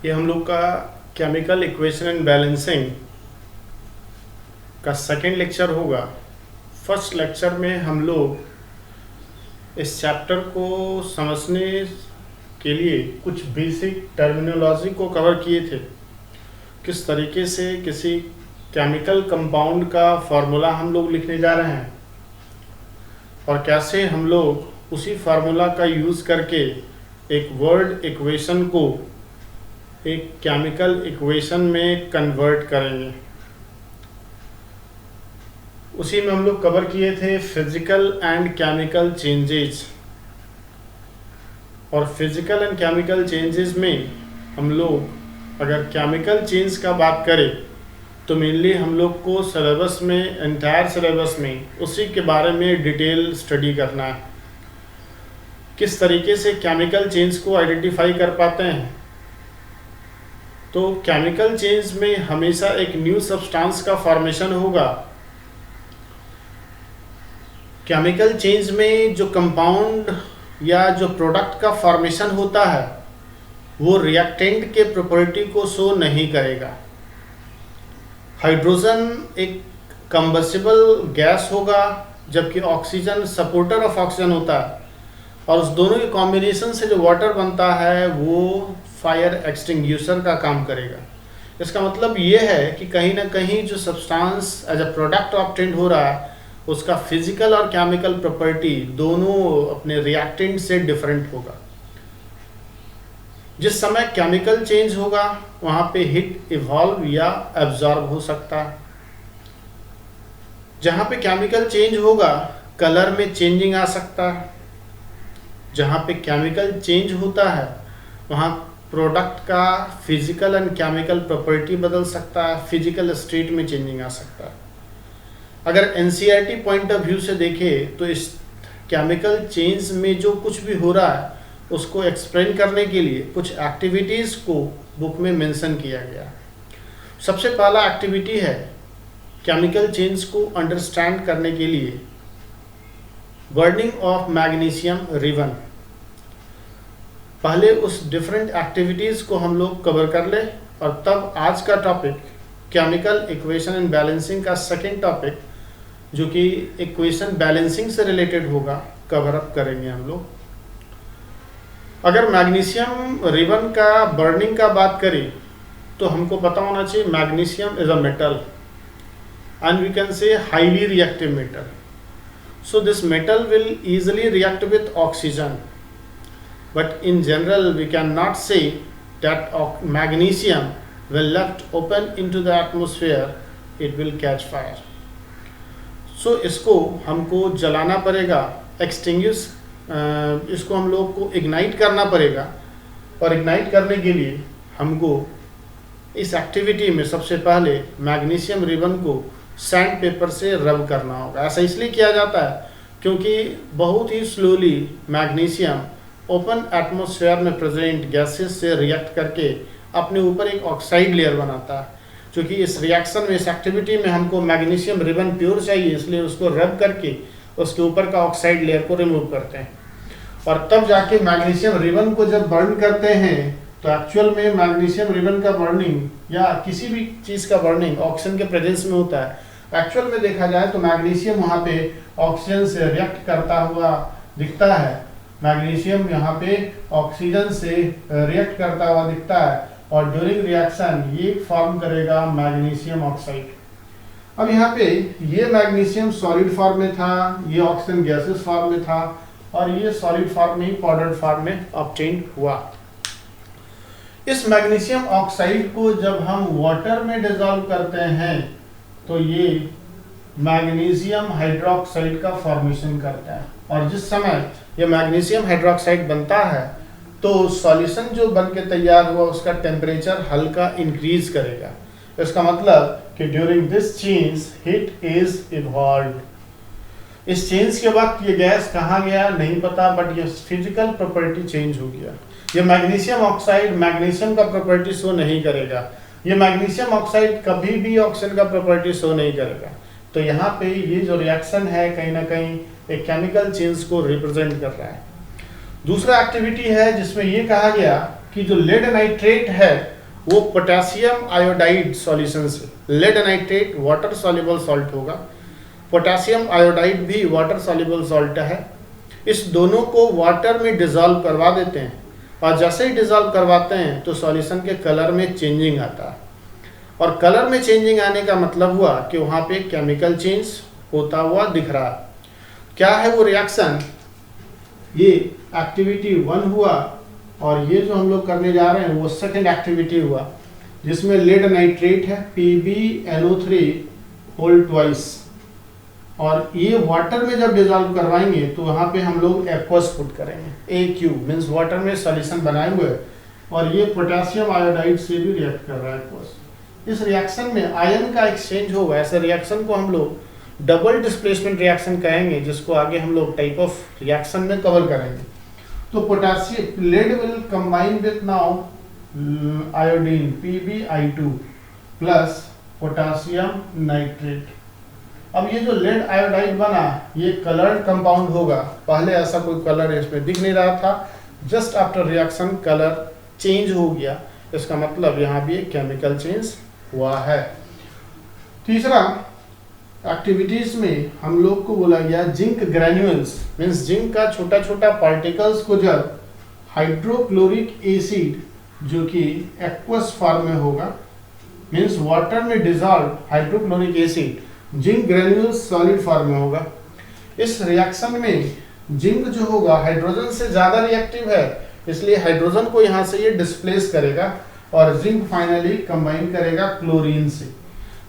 ये हम लोग का केमिकल इक्वेशन एंड बैलेंसिंग का सेकेंड लेक्चर होगा। फर्स्ट लेक्चर में हम लोग इस चैप्टर को समझने के लिए कुछ बेसिक टर्मिनोलॉजी को कवर किए थे। किस तरीके से किसी केमिकल कंपाउंड का फॉर्मूला हम लोग लिखने जा रहे हैं और कैसे हम लोग उसी फार्मूला का यूज़ करके एक वर्ड इक्वेशन को एक केमिकल इक्वेशन में कन्वर्ट करेंगे। उसी में हम लोग कवर किए थे फिजिकल एंड केमिकल चेंजेस, और फिजिकल एंड केमिकल चेंजेस में हम लोग अगर केमिकल चेंज का बात करें तो मेनली हम लोग को सिलेबस में, एंटायर सिलेबस में उसी के बारे में डिटेल स्टडी करना है। किस तरीके से केमिकल चेंज को आइडेंटिफाई कर पाते हैं। तो केमिकल चेंज में हमेशा एक न्यू सब्सटेंस का फॉर्मेशन होगा। केमिकल चेंज में जो कंपाउंड या जो प्रोडक्ट का फॉर्मेशन होता है वो रिएक्टेंट के प्रॉपर्टी को शो नहीं करेगा। हाइड्रोजन एक कंबस्टिबल गैस होगा जबकि ऑक्सीजन सपोर्टर ऑफ ऑक्सीजन होता है, और उस दोनों के कॉम्बिनेशन से जो वाटर बनता है वो फायर एक्सटिंग्यूशर का काम करेगा। इसका मतलब ये है कि कहीं ना कहीं जो substance as a product obtained हो रहा है उसका फिजिकल और केमिकल प्रॉपर्टी दोनों अपने रिएक्टेंट से डिफरेंट होगा। जिस समय केमिकल चेंज होगा वहाँ पे हीट इवॉल्व या एब्जॉर्ब हो सकता है। जहाँ पे केमिकल चेंज होगा कलर में चेंजिंग आ सकता है। जहाँ पे केमिकल चेंज होता है वहाँ प्रोडक्ट का फिजिकल एंड केमिकल प्रॉपर्टी बदल सकता है, फिजिकल स्टेट में चेंजिंग आ सकता है। अगर एनसीईआरटी पॉइंट ऑफ व्यू से देखें तो इस केमिकल चेंज में जो कुछ भी हो रहा है उसको एक्सप्लेन करने के लिए कुछ एक्टिविटीज़ को बुक में मेंशन किया गया। सबसे पहला एक्टिविटी है केमिकल चेंज को अंडरस्टैंड करने के लिए बर्निंग ऑफ मैग्नीशियम रिबन। पहले उस डिफरेंट एक्टिविटीज़ को हम लोग कवर कर ले और तब आज का topic chemical equation and balancing का सेकेंड टॉपिक जो कि इक्वेशन बैलेंसिंग से रिलेटेड होगा कवर अप करेंगे हम लोग। अगर मैग्नीशियम रिबन का बर्निंग का बात करें तो हमको पता होना चाहिए magnesium is a metal and we can say highly reactive metal. So this metal will easily react with oxygen, but in general we cannot say that magnesium when left open into the atmosphere it will catch fire. So इसको हमको जलाना पड़ेगा, extinguish इसको हम लोग को ignite करना पड़ेगा, और इग्नाइट करने के लिए हमको इस एक्टिविटी में सबसे पहले मैग्नीशियम रिबन को सैंड पेपर से रब करना होगा। ऐसा इसलिए किया जाता है क्योंकि बहुत ही स्लोली मैग्नीशियम ओपन एटमॉस्फेयर में प्रेजेंट गैसेस से रिएक्ट करके अपने ऊपर एक ऑक्साइड लेयर बनाता है। क्योंकि इस रिएक्शन में, इस एक्टिविटी में हमको मैग्नीशियम रिबन प्योर चाहिए, इसलिए उसको रब करके उसके ऊपर का ऑक्साइड लेयर को रिमूव करते हैं, और तब जाके मैग्नीशियम रिबन को जब बर्न करते हैं तो एक्चुअल में मैग्नीशियम रिबन का बर्निंग या किसी भी चीज़ का बर्निंग ऑक्सीजन के प्रेजेंस में होता है। एक्चुअल में देखा जाए तो मैग्नीशियम वहाँ पे ऑक्सीजन से रिएक्ट करता हुआ दिखता है, मैग्नीशियम यहाँ पे ऑक्सीजन से रिएक्ट करता हुआ दिखता है, और ड्यूरिंग रिएक्शन ये फॉर्म करेगा मैग्नीशियम ऑक्साइड। अब यहाँ पे ये मैग्नीशियम सॉलिड फॉर्म में था, ये ऑक्सीजन गैसेस फॉर्म में था, और ये सॉलिड फॉर्म में, पाउडर फॉर्म में ऑब्टेन हुआ। इस मैग्नीशियम ऑक्साइड को जब हम वाटर में डिसॉल्व करते हैं तो ये मैग्नीशियम हाइड्रोक्साइड का फॉर्मेशन करता है, और जिस समय ये मैग्नीशियम हाइड्रोक्साइड बनता है तो सॉल्यूशन जो बन के तैयार हुआ उसका टेम्परेचर हल्का इंक्रीज करेगा। इसका मतलब कि during this change heat is evolved. इस चेंज के वक्त ये गैस कहाँ गया नहीं पता, बट ये फिजिकल प्रॉपर्टी चेंज हो गया। ये मैग्नीशियम ऑक्साइड मैग्नीशियम का प्रॉपर्टी शो नहीं करेगा, ये मैग्नीशियम ऑक्साइड कभी भी ऑक्सीजन का प्रॉपर्टी शो नहीं करेगा। तो यहाँ पे ये जो रिएक्शन है कहीं ना कहीं एक केमिकल चेंज को रिप्रेजेंट कर रहा है। दूसरा एक्टिविटी है जिसमें ये कहा गया कि कि जो लेड नाइट्रेट है वो पोटेशियम आयोडाइड सॉल्यूशन से, lead nitrate water soluble salt होगा, पोटेशियम आयोडाइड भी वाटर सॉल्युबल सॉल्ट है। इस दोनों को वाटर में डिजॉल्व करवा देते हैं और जैसे ही डिजॉल्व करवाते हैं तो सॉल्यूशन के कलर में चेंजिंग आता है। और कलर में चेंजिंग आने का मतलब हुआ कि वहाँ पे केमिकल चेंज होता हुआ दिख रहा है। क्या है वो रिएक्शन? ये एक्टिविटी 1 हुआ और ये जो हम लोग करने जा रहे हैं वो सेकंड एक्टिविटी हुआ, जिसमें लेड नाइट्रेट है PbNO3 होल ट्वाइस, और ये वाटर में जब डिजॉल्व करवाएंगे तो वहाँ पे हम लोग एक्वस पुट करेंगे, AQ मीन्स वाटर में सॉल्यूशन बनाए हुए, और ये पोटेशियम आयोडाइड से भी रिएक्ट कर रहा है एक्वस। इस रिएक्शन में आयन का एक्सचेंज होगा। ऐसे रिएक्शन को हम लोग डबल डिस्प्लेसमेंट रिएक्शन कहेंगे, जिसको आगे हम लोग टाइप ऑफ रिएक्शन में कवर करेंगे। तो potassium lead will combine with now iodine PbI2 plus potassium nitrate. अब ये जो लेड आयोडाइड बना ये कलर्ड कंपाउंड होगा। पहले ऐसा कोई कलर इसमें दिख नहीं रहा था, just after reaction colour change हो गया। इसका मतलब यहाँ भी एक केमिकल चेंज हुआ है। तीसरा एक्टिविटीज में हम लोग को बोला गया जिंक ग्रैन्यूल्स, मीन्स जिंक का छोटा छोटा पार्टिकल्स को जब हाइड्रोक्लोरिक एसिड जो कि एक्वस फॉर्म में होगा, मीन्स वाटर में dissolve hydrochloric acid zinc granules solid form में होगा। इस रिएक्शन में जिंक जो होगा हाइड्रोजन से ज्यादा रिएक्टिव है, इसलिए हाइड्रोजन को यहाँ से ये डिस्प्लेस करेगा और जिंक फाइनली कंबाइन करेगा क्लोरीन से।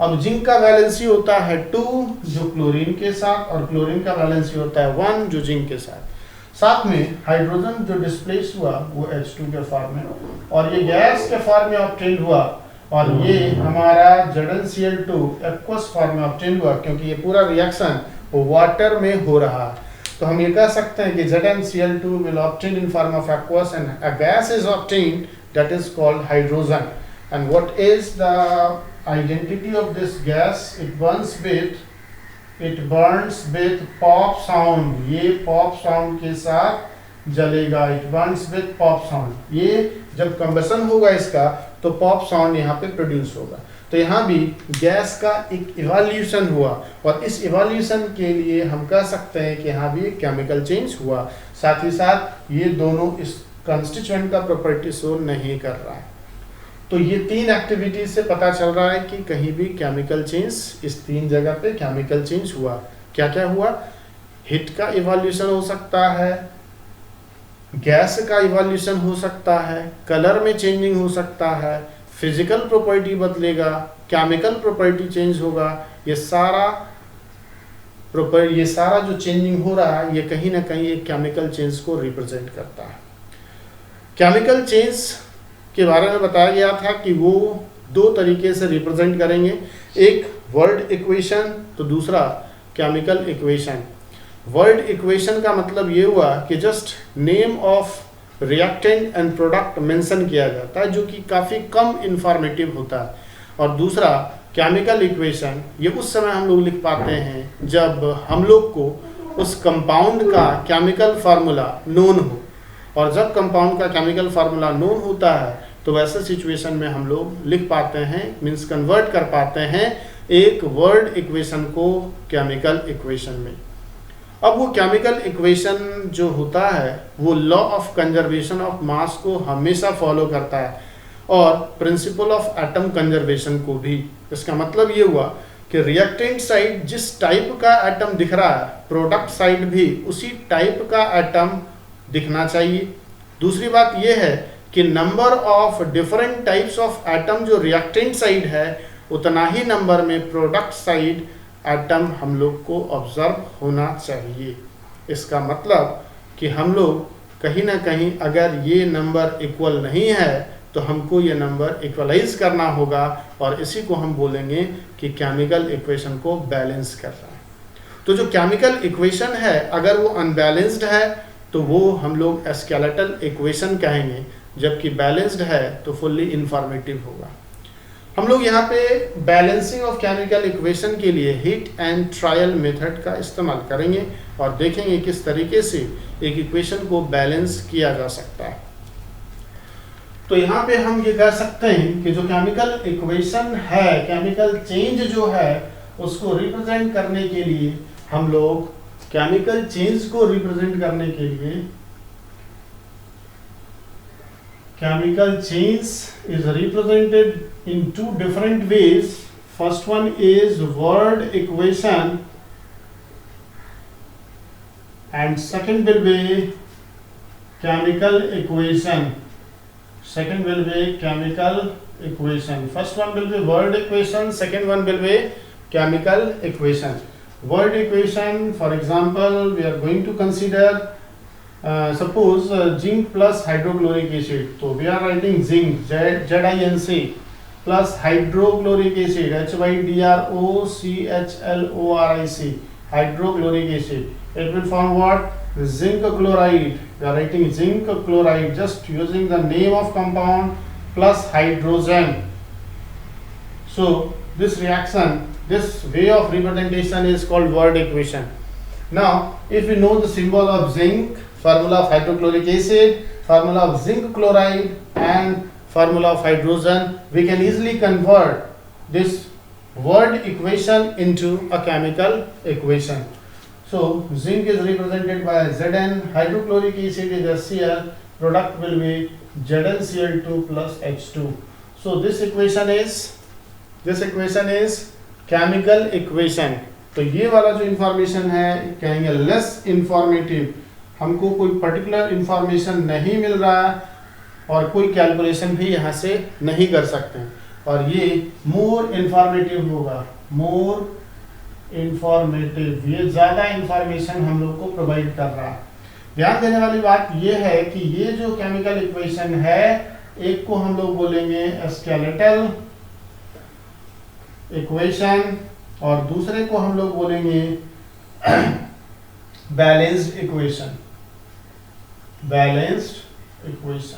अब जिंक का वैलेंसी होता है 2 जो क्लोरीन के साथ, और क्लोरीन का वैलेंसी होता है 1 जो जिंक के साथ में हाइड्रोजन जो डिस्प्लेस हुआ वो H2 के फॉर्म में, और ये गैस के फॉर्म में ऑब्टेन हुआ, और ये हमारा ZnCl2 एक्वस फॉर्म में ऑब्टेन हुआ, क्योंकि ये पूरा रिएक्शन वाटर में हो रहा है। तो हम ये कह सकते हैं कि ZnCl2 will obtain in form of aqueous and a gas is obtained that is called hydrogen. And what is the identity of this gas? It burns with pop sound. ये pop sound के साथ जलेगा। It burns with pop sound. ये जब combustion होगा इसका तो pop sound यहाँ पे प्रोड्यूस होगा। तो यहाँ भी गैस का एक इवोल्यूशन हुआ, और इस इवोल्यूशन के लिए हम कह सकते हैं कि यहाँ भी केमिकल चेंज हुआ। साथ ही साथ ये दोनों इस कंस्टिट्यूएंट का प्रॉपर्टी शो नहीं कर रहा है। तो ये 3 एक्टिविटीज से पता चल रहा है कि कहीं भी केमिकल चेंज, इस 3 जगह पे केमिकल चेंज हुआ। क्या क्या हुआ? हीट का इवोल्यूशन हो सकता है, गैस का इवोल्यूशन हो सकता है, कलर में चेंजिंग हो सकता है, फिजिकल प्रॉपर्टी बदलेगा, केमिकल प्रॉपर्टी चेंज होगा। ये सारा जो चेंजिंग हो रहा है ये कहीं ना कहीं एक केमिकल चेंज को रिप्रेजेंट करता है। केमिकल चेंज के बारे में बताया गया था कि वो 2 तरीके से रिप्रेजेंट करेंगे, एक वर्ड इक्वेशन तो दूसरा केमिकल इक्वेशन। वर्ड इक्वेशन का मतलब ये हुआ कि just name of reactant and product mention किया जाता है, जो कि काफ़ी कम इंफॉर्मेटिव होता है। और दूसरा केमिकल इक्वेशन, ये उस समय हम लोग लिख पाते हैं जब हम लोग को उस कंपाउंड का केमिकल फार्मूला नोन हो, और जब कंपाउंड का केमिकल फार्मूला नोन होता है तो वैसे सिचुएशन में हम लोग लिख पाते हैं, मीन्स कन्वर्ट कर पाते हैं एक वर्ड इक्वेशन को केमिकल इक्वेशन में। अब वो केमिकल इक्वेशन जो होता है वो law of conservation of mass को हमेशा फॉलो करता है, और प्रिंसिपल ऑफ एटम कंजर्वेशन को भी। इसका मतलब ये हुआ कि रिएक्टेंट साइड जिस टाइप का एटम दिख रहा है, प्रोडक्ट साइड भी उसी टाइप का एटम दिखना चाहिए। दूसरी बात ये है कि number of different types of atom जो रिएक्टेंट साइड है, उतना ही नंबर में प्रोडक्ट साइड एटम हम लोग को ऑब्जर्व होना चाहिए। इसका मतलब कि हम लोग कहीं ना कहीं अगर ये नंबर इक्वल नहीं है तो हमको ये नंबर इक्वलाइज करना होगा, और इसी को हम बोलेंगे कि केमिकल इक्वेशन को बैलेंस कर रहा है। तो जो केमिकल इक्वेशन है अगर वो अनबैलेंस्ड है तो वो हम लोग स्केलेटल इक्वेशन कहेंगे, जबकि बैलेंस्ड है तो फुल्ली इंफॉर्मेटिव होगा। हम लोग यहाँ पे बैलेंसिंग ऑफ केमिकल इक्वेशन के लिए हिट एंड ट्रायल मेथड का इस्तेमाल करेंगे और देखेंगे किस तरीके से एक इक्वेशन को बैलेंस किया जा सकता है। तो यहाँ पे हम ये कह सकते हैं कि जो केमिकल इक्वेशन है, केमिकल चेंज जो है, उसको रिप्रेजेंट करने के लिए हम लोग केमिकल चेंज को रिप्रेजेंट करने के लिए chemical change is represented in two different ways. First one is word equation and second will be chemical equation. Second will be chemical equation. First one will be word equation, second one will be chemical equation. Word equation, for example, we are going to consider suppose zinc plus hydrochloric acid. So we are writing zinc, ZINC, plus hydrochloric acid, HYDROCHLORIC, hydrochloric acid. It will form what? Zinc chloride. We are writing zinc chloride, just using the name of compound plus hydrogen. So this reaction, this way of representation is called word equation. Now if we know the symbol of zinc, formula of hydrochloric acid, formula of zinc chloride and formula of hydrogen, we can easily convert this word equation into a chemical equation. So zinc is represented by Zn, hydrochloric acid is HCl, product will be ZnCl2 plus H2. So this equation is chemical equation. तो ये वाला जो information है कहेंगे less informative, हमको कोई particular information नहीं मिल रहा है और कोई कैलकुलेशन भी यहाँ से नहीं कर सकते हैं, और ये मोर इंफॉर्मेटिव होगा, मोर इंफॉर्मेटिव, ये ज़्यादा इंफॉर्मेशन हम लोग को प्रोवाइड कर रहा है। ध्यान देने वाली बात ये है कि ये जो केमिकल इक्वेशन है, एक को हम लोग बोलेंगे स्केलेटल इक्वेशन और दूसरे को हम लोग बोलेंगे बैलेंस्ड इक्वेशन। बैलेंस्ड इक्वेशन,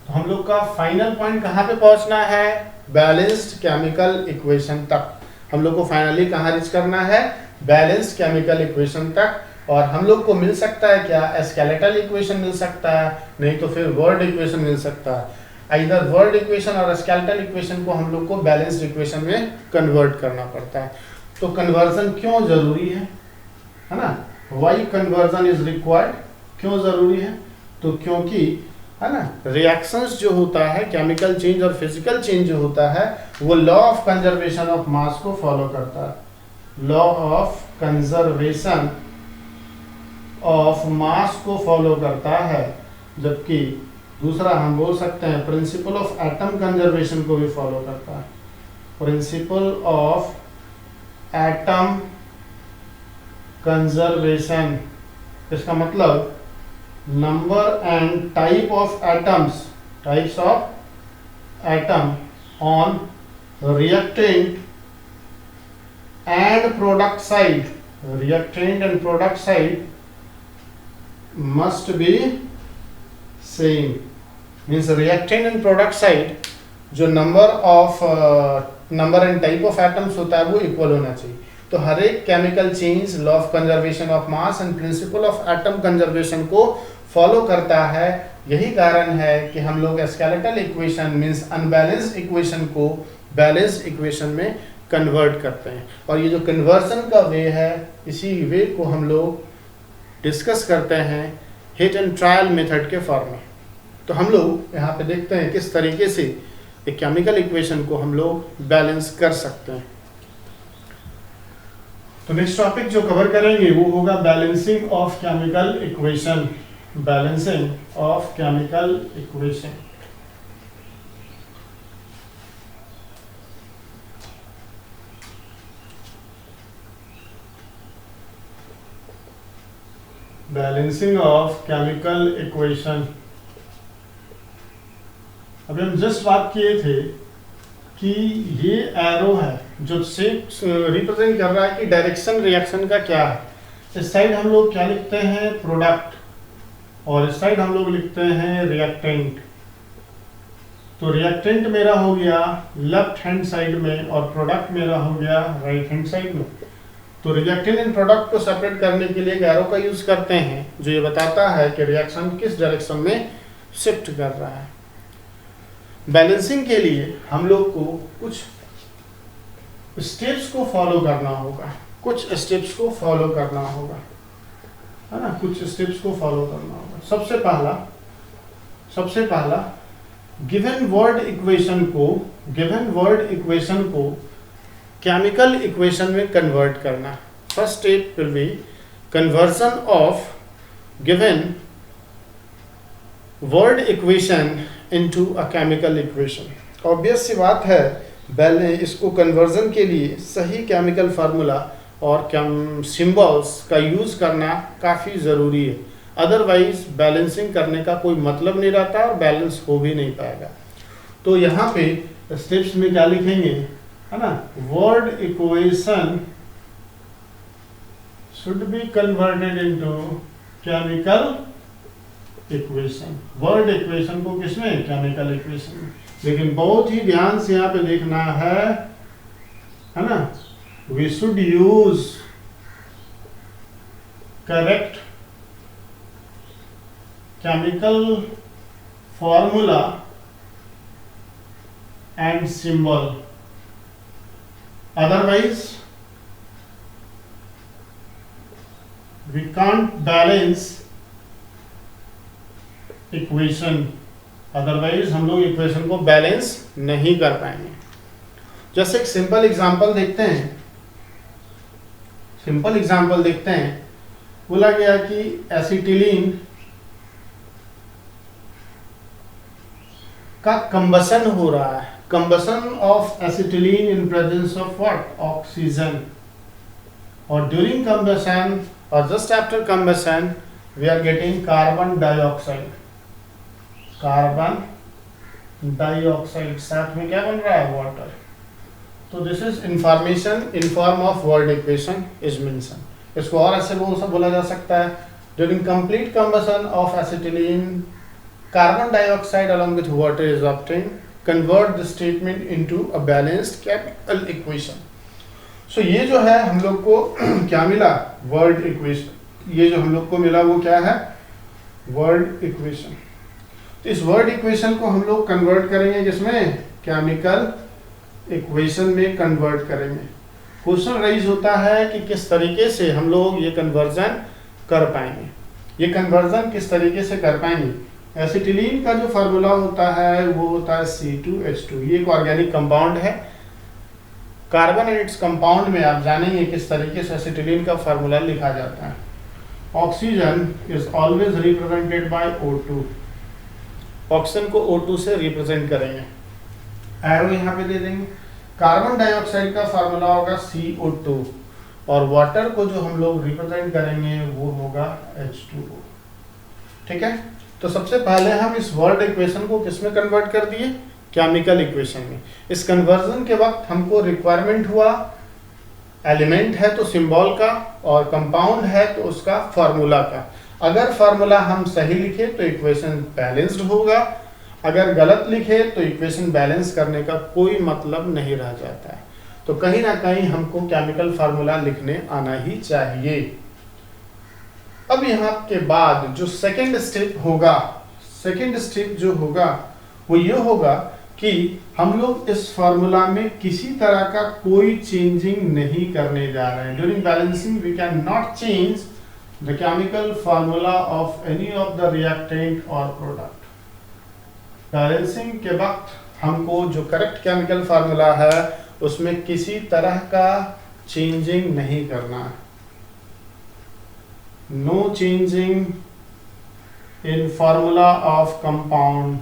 तो हम लोग का फाइनल पॉइंट कहाँ पे पहुंचना है? बैलेंस्ड केमिकल इक्वेशन तक। हम लोग को फाइनली कहाँ रीच करना है? बैलेंस्ड केमिकल इक्वेशन तक। और हम लोग को मिल सकता है क्या? स्केलेटल इक्वेशन मिल सकता है, नहीं तो फिर वर्ड इक्वेशन मिल सकता है। इधर वर्ड इक्वेशन और स्केलेटल इक्वेशन को हम लोग को बैलेंस्ड इक्वेशन में कन्वर्ट करना पड़ता है। तो कन्वर्जन क्यों जरूरी है ना? वाई कन्वर्जन इज रिक्वायर्ड, क्यों जरूरी है? तो क्योंकि है ना, रिएक्शंस जो होता है, केमिकल चेंज और फिजिकल चेंज जो होता है, वो law of conservation of mass को फॉलो करता है। Law of conservation of mass को फॉलो करता है, जबकि दूसरा हम बोल सकते हैं प्रिंसिपल ऑफ एटम कंजर्वेशन को भी फॉलो करता है। प्रिंसिपल ऑफ एटम कंजर्वेशन, इसका मतलब number and type of atoms, types of atom on reactant and product side, reactant and product side must be same. Means reactant and product side जो number and type of atoms होता है वो equal होना चाहिए। तो हर एक chemical change law of conservation of mass and principle of atom conservation को follow करता है। यही कारण है कि हम लोग skeletal equation means unbalanced equation को बैलेंस्ड इक्वेशन में कन्वर्ट करते हैं। और ये जो कन्वर्जन का वे है, इसी वे को हम लोग डिस्कस करते हैं हिट एंड ट्रायल मेथड के फॉर्म में। तो हम लोग यहाँ पे देखते हैं किस तरीके से एक केमिकल इक्वेशन को हम लोग बैलेंस कर सकते हैं। तो नेक्स्ट टॉपिक जो कवर करेंगे वो होगा balancing of chemical equation. Balancing of chemical equation. Balancing of chemical equation. अभी हम जस्ट बात किए थे कि ये एरो है जो से रिप्रेजेंट कर रहा है कि डायरेक्शन रिएक्शन का क्या है। इस साइड हम लोग क्या लिखते हैं? प्रोडक्ट, और इस साइड हम लोग लिखते हैं रिएक्टेंट। तो रिएक्टेंट मेरा हो गया लेफ्ट हैंड साइड में और प्रोडक्ट मेरा हो गया राइट हैंड साइड में। तो रिएक्टेंट एंड प्रोडक्ट को सेपरेट करने के लिए एक एरो का यूज करते हैं जो ये बताता है कि रिएक्शन किस डायरेक्शन में शिफ्ट कर रहा है। बैलेंसिंग के लिए हम लोग को कुछ स्टेप्स को फॉलो करना होगा, कुछ स्टेप्स को फॉलो करना होगा, है ना, कुछ स्टेप्स को फॉलो करना होगा। सबसे पहला गिवन वर्ड इक्वेशन को केमिकल इक्वेशन में कन्वर्ट करना। First step will be conversion of given word equation into a chemical equation. Obvious सी बात है, इसको कन्वर्जन के लिए सही केमिकल फार्मूला और सिंबल्स का यूज करना काफ़ी ज़रूरी है, अदरवाइज बैलेंसिंग करने का कोई मतलब नहीं रहता और बैलेंस हो भी नहीं पाएगा। तो यहाँ पे स्टेप्स में क्या लिखेंगे, है ना, word equation should be converted into chemical equation. Word equation को किसमें, केमिकल इक्वेशन में। लेकिन बहुत ही ध्यान से यहाँ पे देखना है ना, we should use correct chemical formula and symbol, otherwise we can't balance equation, otherwise हम लोग इक्वेशन को बैलेंस नहीं कर पाएंगे। जैसे एक सिंपल एग्जांपल देखते हैं, बोला गया कि एसिटिलीन का कंबसन हो रहा है, combustion of acetylene in presence of what, oxygen, और ड्यूरिंग कंबसन और just after combustion we are getting carbon dioxide. साथ में क्या बन रहा है, वाटर। तो this is information in form of word equation is mention. इसको और ऐसे बोला जा सकता है, during complete combustion of acetylene carbon dioxide along with water is obtained, convert the statement into a balanced chemical equation। So ये जो है हम लोग को क्या मिला, वर्ड इक्वेशन। ये जो हम लोग को मिला वो क्या है, वर्ड इक्वेशन। तो इस वर्ड इक्वेशन को हम लोग कन्वर्ट करेंगे किसमें, केमिकल इक्वेशन में कन्वर्ट करेंगे। क्वेश्चन राइज होता है कि किस तरीके से हम लोग ये कन्वर्जन कर पाएंगे। ये कन्वर्जन किस तरीके से कर पाएंगे, एसिटिलीन का जो फार्मूला होता है वो होता है C2H2। ये एक ऑर्गेनिक कंपाउंड है। कार्बन एंड इट्स कंपाउंड में आप जानेंगे किस तरीके से एसिटिलीन का फार्मूला लिखा जाता है। Oxygen is always represented by O2। Oxygen को O2 से रिप्रेजेंट करेंगे, एरो यहाँ पे दे देंगे। कार्बन डाइऑक्साइड का फार्मूला होगा CO2 और वाटर को जो हम लोग रिप्रेजेंट करेंगे वो होगा H2O। ठीक है, तो सबसे पहले हम इस वर्ड इक्वेशन को किसमें कन्वर्ट कर दिए, केमिकल इक्वेशन में। इस कन्वर्जन के वक्त हमको रिक्वायरमेंट हुआ, एलिमेंट है तो सिंबल का और कंपाउंड है तो उसका फार्मूला का। अगर फार्मूला हम सही लिखे तो इक्वेशन बैलेंस्ड होगा, अगर गलत लिखे तो इक्वेशन बैलेंस करने का कोई मतलब नहीं रह जाता है। तो कहीं ना कहीं हमको केमिकल फार्मूला लिखने आना ही चाहिए। अब यहाँ के बाद जो सेकेंड स्टेप जो होगा वो ये होगा कि हम लोग इस फार्मूला में किसी तरह का कोई चेंजिंग नहीं करने जा रहे हैं। During balancing we can not change the chemical formula of any of the reactant और प्रोडक्ट। बैलेंसिंग के वक्त हमको जो करेक्ट केमिकल फार्मूला है उसमें किसी तरह का चेंजिंग नहीं करना है। No changing in formula of compound.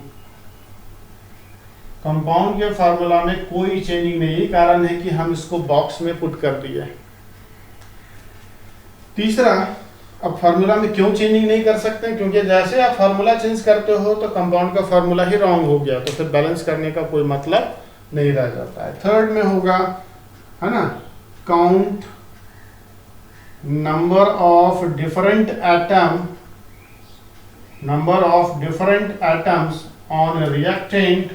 Compound के फार्मूला में कोई चेंजिंग नहीं, यही कारण है कि हम इसको बॉक्स में पुट कर दिए। तीसरा, अब फार्मूला में क्यों चेंजिंग नहीं कर सकते, क्योंकि जैसे आप फार्मूला चेंज करते हो तो कंपाउंड का फार्मूला ही रॉन्ग हो गया, तो फिर बैलेंस करने का कोई मतलब नहीं रह जाता है। थर्ड में होगा, है ना, count number of different atoms on reactant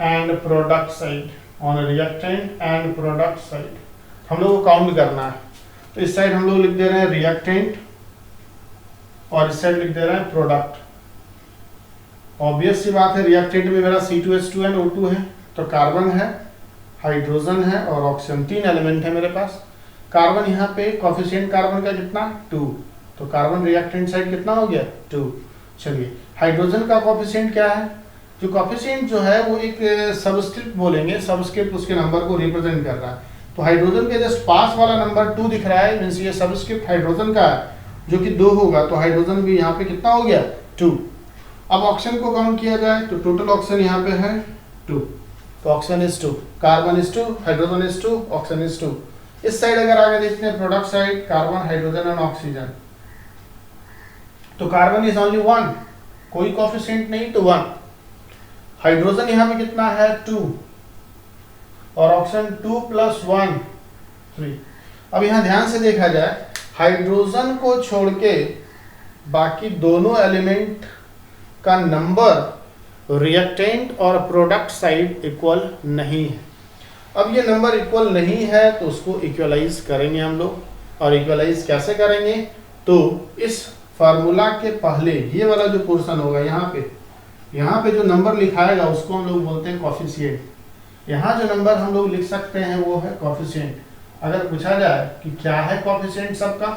and product side. हम लोग को काउंट करना है, तो इस साइड हम लोग लिख दे रहे हैं रिएक्टेंट और इस साइड लिख दे रहे हैं प्रोडक्ट। ऑब्वियस सी बात है, रिएक्टेंट में मेरा C2H2 O2 है, तो कार्बन है, हाइड्रोजन है और ऑक्सीजन, 3 एलिमेंट है मेरे पास। कार्बन यहाँ पे कोफिशिएंट कार्बन का कितना 2, तो कार्बन रिएक्टेंट साइड कितना हो गया 2। चलिए हाइड्रोजन का कोफिशिएंट क्या है, जो कोफिशिएंट जो है वो एक सबस्क्रिप्ट बोलेंगे, सबस्क्रिप्ट उसके नंबर को रिप्रेजेंट कर रहा है। तो हाइड्रोजन के जस्ट पास वाला नंबर 2 दिख रहा है, मींस ये सबस्क्रिप्ट हाइड्रोजन का है जो कि 2 होगा, तो हाइड्रोजन भी यहाँ पे कितना हो गया 2। अब ऑक्सीजन को काउंट किया जाए तो टोटल ऑक्सीजन यहाँ पे है 2, तो oxygen is 2, carbon is 2, hydrogen is 2, oxygen is 2। इस साइड अगर आगे देखते हैं product side, carbon hydrogen and oxygen, तो कार्बन इज ओनली 1, कोई कोफिशिएंट नहीं तो 1। हाइड्रोजन यहाँ पे कितना है 2 और ऑक्सीजन 2 + 1 3। अब यहाँ ध्यान से देखा जाए, हाइड्रोजन को छोड़ के बाकी दोनों एलिमेंट का नंबर रिएक्टेंट और प्रोडक्ट साइड इक्वल नहीं है। अब ये नंबर इक्वल नहीं है तो उसको इक्वलाइज करेंगे हम लोग, और इक्वलाइज कैसे करेंगे, तो इस फार्मूला के पहले ये वाला जो पोर्शन होगा यहाँ पे जो नंबर लिखाएगा उसको हम लोग बोलते हैं कोफिशिएंट। यहाँ जो नंबर हम लोग लिख सकते हैं वो है कोफिशिएंट। अगर पूछा जाए कि क्या है कोफिशिएंट सबका,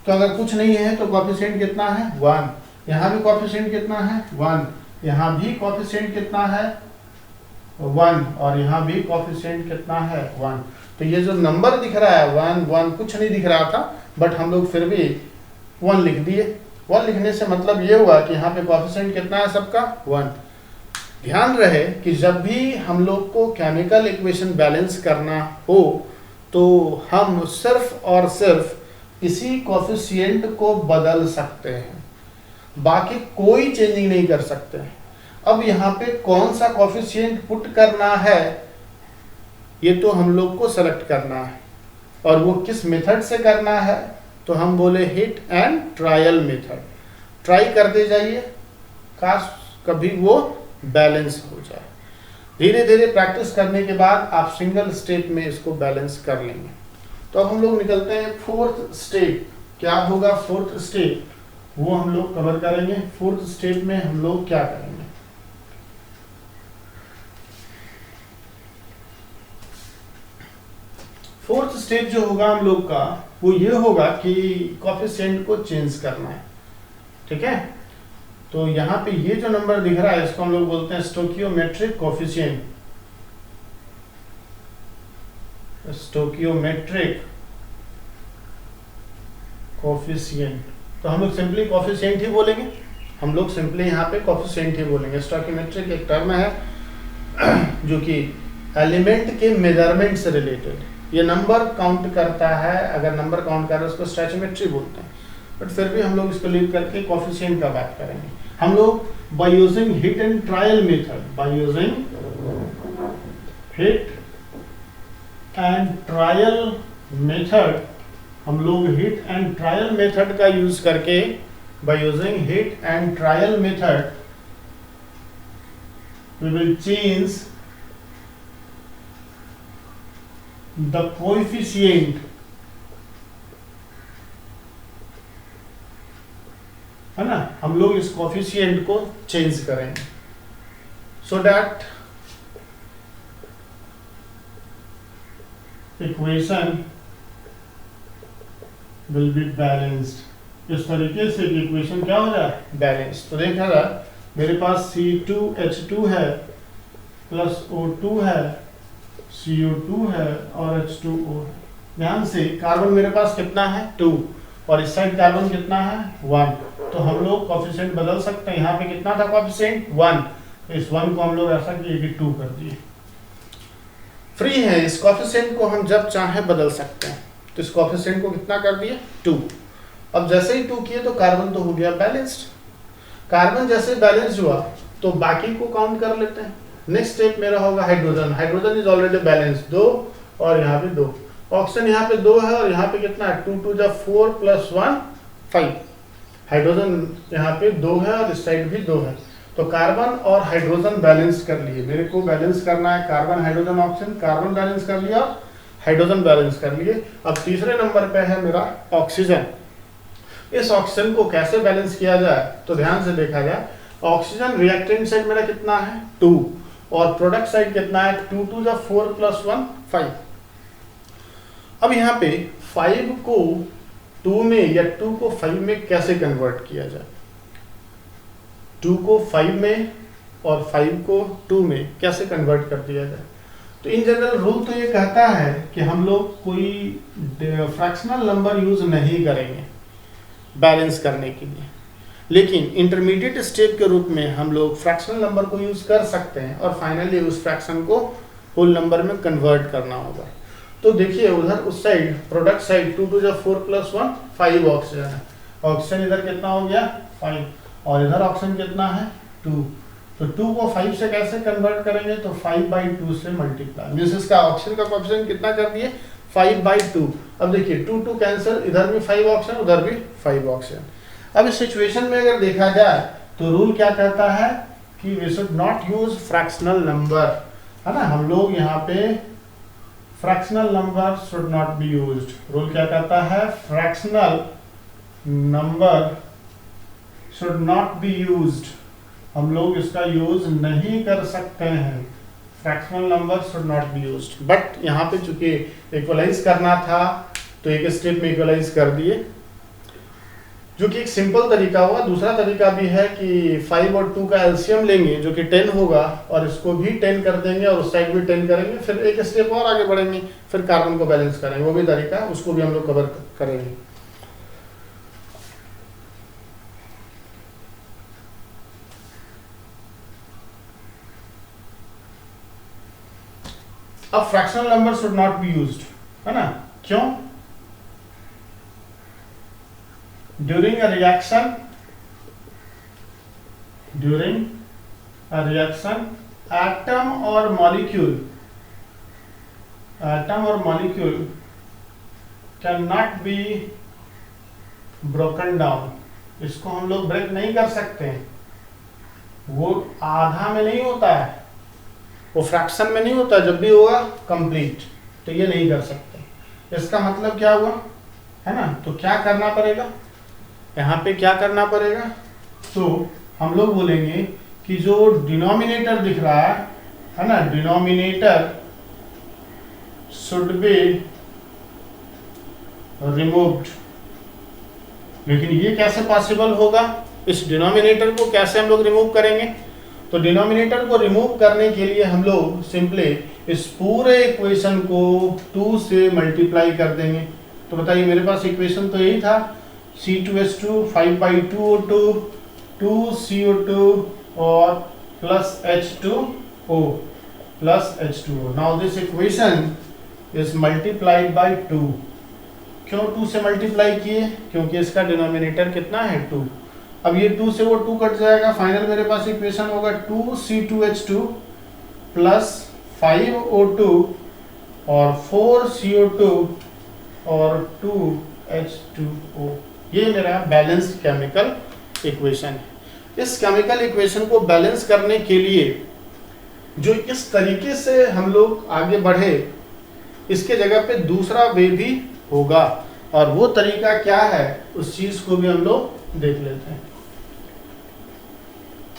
तो अगर कुछ नहीं है तो कोफिशिएंट कितना है 1, यहाँ भी कोफिशिएंट कितना है 1, यहाँ भी कोफिशिएंट कितना है 1 और यहाँ भी कोफिशिएंट कितना है 1। तो ये जो नंबर दिख रहा है 1 1 कुछ नहीं दिख रहा था, बट हम लोग फिर भी 1 लिख दिए। 1 लिखने से मतलब ये हुआ कि यहाँ पे कोफिशिएंट कितना है सबका 1। ध्यान रहे कि जब भी हम लोग को केमिकल इक्वेशन बैलेंस करना हो तो हम सिर्फ और सिर्फ इसी कोफिशिएंट को बदल सकते हैं, बाकी कोई चेंजिंग नहीं कर सकते हैं। अब यहाँ पे कौन सा कोफिशिएंट पुट करना है ये तो हम लोग को सेलेक्ट करना है, और वो किस मेथड से करना है, तो हम बोले hit and trial method. Try करते जाइए, काश कभी वो बैलेंस हो जाए। धीरे धीरे प्रैक्टिस करने के बाद आप सिंगल स्टेप में इसको बैलेंस कर लेंगे। तो अब हम लोग निकलते हैं 4th स्टेप। क्या होगा 4th स्टेप, वो हम लोग कवर करेंगे। 4th स्टेप में हम लोग क्या करेंगे, फोर्थ स्टेप जो होगा हम लोग का वो ये होगा कि कोफिशिएंट को चेंज करना है। ठीक है, तो यहाँ पे ये जो नंबर दिख रहा है इसको हम लोग बोलते हैं स्टोकियोमेट्रिक कोफिशिएंट। स्टोकियोमेट्रिक कोफिशिएंट, तो हम लोग सिंपली कोफिशिएंट ही बोलेंगे, हम लोग सिंपली यहाँ पे कोफिशिएंट ही बोलेंगे। स्टोकियोमेट्रिक एक टर्म है जो कि एलिमेंट के मेजरमेंट से रिलेटेड, ये नंबर काउंट करता है। अगर नंबर काउंट कर रहे हैं उसको स्टोकियोमेट्री बोलते हैं, बट फिर भी हम लोग इसको लीव करके कोफिशिएंट का बात करेंगे। हम लोग by using hit and trial method, by using hit and trial method, हम लोग हिट एंड ट्रायल मेथड का यूज करके, by using hit and trial method we will change the coefficient, है ना, हम लोग इस कोफिशिएंट को चेंज करेंगे so that equation will be balanced. इस तरीके से इक्वेशन क्या हो रहा है बैलेंस। तो देखा जाए मेरे पास C2H2 है प्लस O2 है, CO2 है और H2O है। ध्यान से कार्बन मेरे पास कितना है 2 और इस साइड कार्बन कितना है 1, तो हम लोग कोफिशिएंट बदल सकते हैं। यहाँ पे कितना था कोफिशिएंट 1, तो इस 1 को हम लोग ऐसा किए कि 2 कर दिए। फ्री है, इस कोफिशिएंट को हम जब चाहे बदल सकते हैं। तो इस कोफिशिएंट को कितना कर दिए 2। अब जैसे ही 2 किए तो कार्बन तो हो गया बैलेंस्ड। कार्बन जैसे बैलेंस्ड हुआ तो बाकी को काउंट कर लेते हैं। नेक्स्ट स्टेप मेरा होगा hydrogen. Hydrogen is already balance 2 और यहाँ पे 2। ऑक्सीजन यहाँ पे 2 है और यहाँ पे कितना है 2 2 जा 4 + 1 5। हाइड्रोजन यहाँ पे 2 है और इस साइड भी 2 है, तो कार्बन और हाइड्रोजन बैलेंस कर लिए। मेरे को बैलेंस करना है carbon hydrogen oxygen, carbon balance कर लिया, हाइड्रोजन बैलेंस कर लिए। अब तीसरे नंबर पे है मेरा ऑक्सीजन। इस ऑक्सीजन को कैसे बैलेंस किया जाए, तो ध्यान से देखा जाए ऑक्सीजन रिएक्टेंट साइड मेरा कितना है 2 और प्रोडक्ट साइड कितना है 2 2 जा 4 प्लस 1 5। अब यहाँ पे 5 को 2 में या 2 को 5 में कैसे कन्वर्ट किया जाए, 2 को 5 में और 5 को 2 में कैसे कन्वर्ट कर दिया जाए। तो इन जनरल रूल तो ये कहता है कि हम लोग कोई फ्रैक्शनल नंबर यूज नहीं करेंगे बैलेंस करने के लिए, लेकिन इंटरमीडिएट स्टेप के रूप में हम लोग फ्रैक्शनल नंबर को यूज कर सकते हैं और फाइनली उस फ्रैक्शन को होल नंबर में कन्वर्ट करना होगा। तो देखिए उधर उस साइड प्रोडक्ट साइड 2 2 जा 4 प्लस 1 5 ऑक्सीजन है, ऑक्सीजन इधर कितना हो गया 5 और इधर ऑक्सीजन कितना है 2। तो 2 को 5 से कैसे कन्वर्ट करेंगे, तो 5/2 से मल्टीप्लाई, मींस इसका ऑक्सीजन का कोएफिशिएंट कितना कर दिए 5/2। अब देखिए 2 2 कैंसिल, इधर भी 5 ऑक्सीजन उधर भी 5 ऑक्सीजन। अब इस सिचुएशन में अगर देखा जाए तो रूल क्या कहता है कि we should not use fractional number, है ना, हम लोग यहाँ पे fractional number should not be used. Rule क्या कहता है fractional number should not be used, हम लोग इसका यूज नहीं कर सकते हैं, fractional number should not be used. But यहाँ पे चूंकि इक्वलाइज करना था तो एक स्टेप में इक्वलाइज कर दिए, जो कि एक सिंपल तरीका हुआ। दूसरा तरीका भी है कि 5 और 2 का एलसीएम लेंगे जो कि 10 होगा और इसको भी 10 कर देंगे और उस साइड भी 10 करेंगे, फिर एक स्टेप और आगे बढ़ेंगे, फिर कार्बन को बैलेंस करेंगे, वो भी तरीका है, उसको भी हम लोग कवर करेंगे। अब fractional number should not be used, है ना, क्यों? ड्यूरिंग अ रिएक्शन एटम और molecule can not be broken down, इसको हम लोग ब्रेक नहीं कर सकते हैं, वो आधा में नहीं होता है, वो फ्रैक्शन में नहीं होता, जब भी होगा कंप्लीट, तो ये नहीं कर सकते। इसका मतलब क्या हुआ, है ना, तो क्या करना पड़ेगा यहाँ पे, क्या करना पड़ेगा, तो हम लोग बोलेंगे कि जो डिनोमिनेटर दिख रहा है ना, डिनोमिनेटर शुड बी रिमूव्ड। लेकिन ये कैसे पॉसिबल होगा, इस डिनोमिनेटर को कैसे हम लोग रिमूव करेंगे, तो डिनोमिनेटर को रिमूव करने के लिए हम लोग सिंपली इस पूरे इक्वेशन को 2 से मल्टीप्लाई कर देंगे। तो बताइए मेरे पास इक्वेशन तो यही था C2H2 5/2O2 2CO2 और plus H2O plus H2O। Now this equation is multiplied by 2। क्यों 2 से मल्टीप्लाई किए, क्योंकि इसका डिनोमिनेटर कितना है 2। अब ये 2 से वो 2 कट जाएगा, फाइनल मेरे पास इक्वेशन होगा 2C2H2 प्लस 5O2 और 4CO2 और 2H2O। ये मेरा बैलेंस्ड केमिकल इक्वेशन है। इस केमिकल इक्वेशन को बैलेंस करने के लिए जो इस तरीके से हम लोग आगे बढ़े, इसके जगह पे दूसरा वे भी होगा, और वो तरीका क्या है उस चीज को भी हम लोग देख लेते हैं।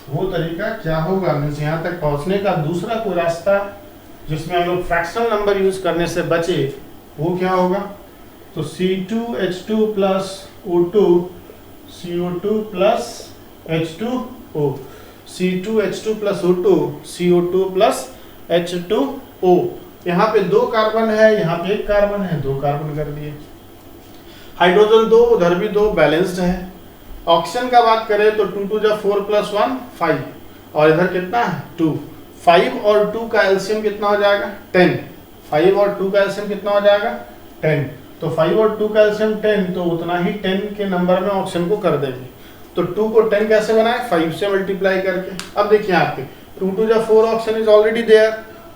वो तरीका क्या होगा, मीन्स यहाँ तक पहुंचने का दूसरा कोई रास्ता जिसमें हम लोग फ्रैक्शनल नंबर यूज करने से बचे, वो क्या होगा, तो C2H2 plus O2 CO2 plus H2O, C2H2 plus O2 CO2 plus H2O। यहाँ पे 2 कार्बन है, यहाँ पे 1 कार्बन है, 2 कार्बन कर दिए, हाइड्रोजन 2 उधर भी 2, बैलेंस्ड है। ऑक्सीजन का बात करें तो 2 2 जा 4 प्लस 1 5 और इधर कितना है 2। 5 और 2 का एलसीएम कितना हो जाएगा 10, 5 और 2 का एलसीएम कितना हो जाएगा 10, तो 5 और 2 का एलसीएम 10, तो उतना ही 10 के नंबर में ऑक्सीजन को कर देंगे। तो 2 को 10 कैसे बनाए, 5 से मल्टीप्लाई करके। अब देखिए यहाँ पे 2 2 जा 4 ऑक्सीजन इज ऑलरेडी देयर,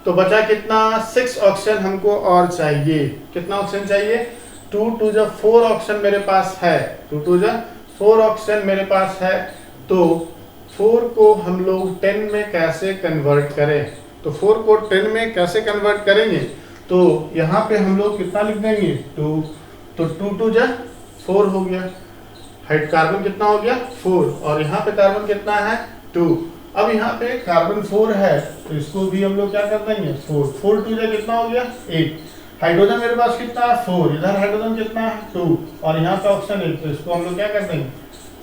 तो बचा कितना 6 ऑक्सीजन हमको और चाहिए। कितना ऑक्सीजन चाहिए, 2 2 जा 4 ऑक्सीजन मेरे पास है, 2 2 जा 4 ऑक्सीजन मेरे पास है, तो 4 को हम लोग 10 में कैसे कन्वर्ट करें, तो 4 को 10 में कैसे कन्वर्ट करेंगे, तो यहाँ पे हम लोग कितना लिख देंगे 2, तो 2 2 जा 4 हो गया, हाइड कार्बन कितना हो गया 4 और यहाँ पे कार्बन कितना है 2। अब यहाँ पे कार्बन 4 है तो इसको भी हम लोग क्या कर देंगे 4, 4 2 कितना हो गया 8। हाइड्रोजन मेरे पास कितना है 4, इधर हाइड्रोजन कितना है 2 और यहाँ पे ऑप्शन 1, तो इसको हम लोग क्या कर देंगे।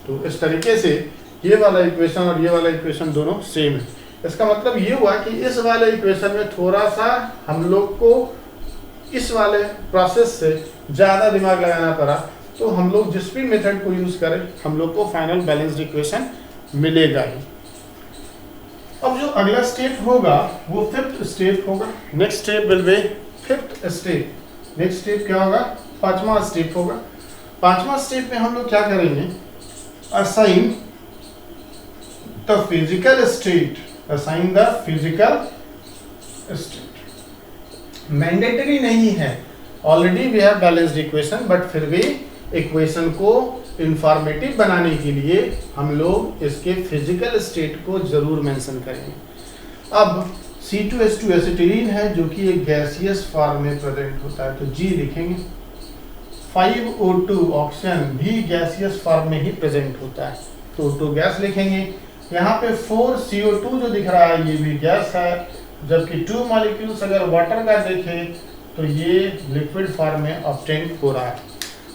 तो इस तरीके से ये वाला इक्वेशन और ये वाला इक्वेशन दोनों सेम है। इसका मतलब ये हुआ कि इस वाले इक्वेशन में थोड़ा सा हम लोग को इस वाले प्रोसेस से ज़्यादा दिमाग लगाना पड़ा, तो हम लोग जिस भी मेथड को यूज़ करें हम लोग को फाइनल बैलेंस्ड इक्वेशन मिलेगा ही। अब जो अगला स्टेप होगा वो 5th स्टेप होगा। Next step will B 5th step. Next step क्या होगा 5वां स्टेप होगा। 5वां स्टेप में हम लोग क्या करेंगे, assign the physical state, assign the physical state. Mandatory नहीं है, already we have balanced equation, but फिर भी इक्वेशन को इंफॉर्मेटिव बनाने के लिए हम लोग इसके फिजिकल स्टेट को जरूर मेंशन करेंगे। अब C2H2 एसिटिलीन है जो कि एक गैसियस फॉर्म में प्रेजेंट होता है, तो G लिखेंगे। 5O2 ऑक्सीजन भी गैसियस फॉर्म में ही प्रेजेंट होता है, तो O2 गैस लिखेंगे। यहाँ पे 4CO2 जो दिख रहा है ये भी गैस है, जबकि 2 मॉलिक्यूल्स अगर वाटर का देखें तो ये लिक्विड फॉर्म में ऑब्टेन हो रहा है।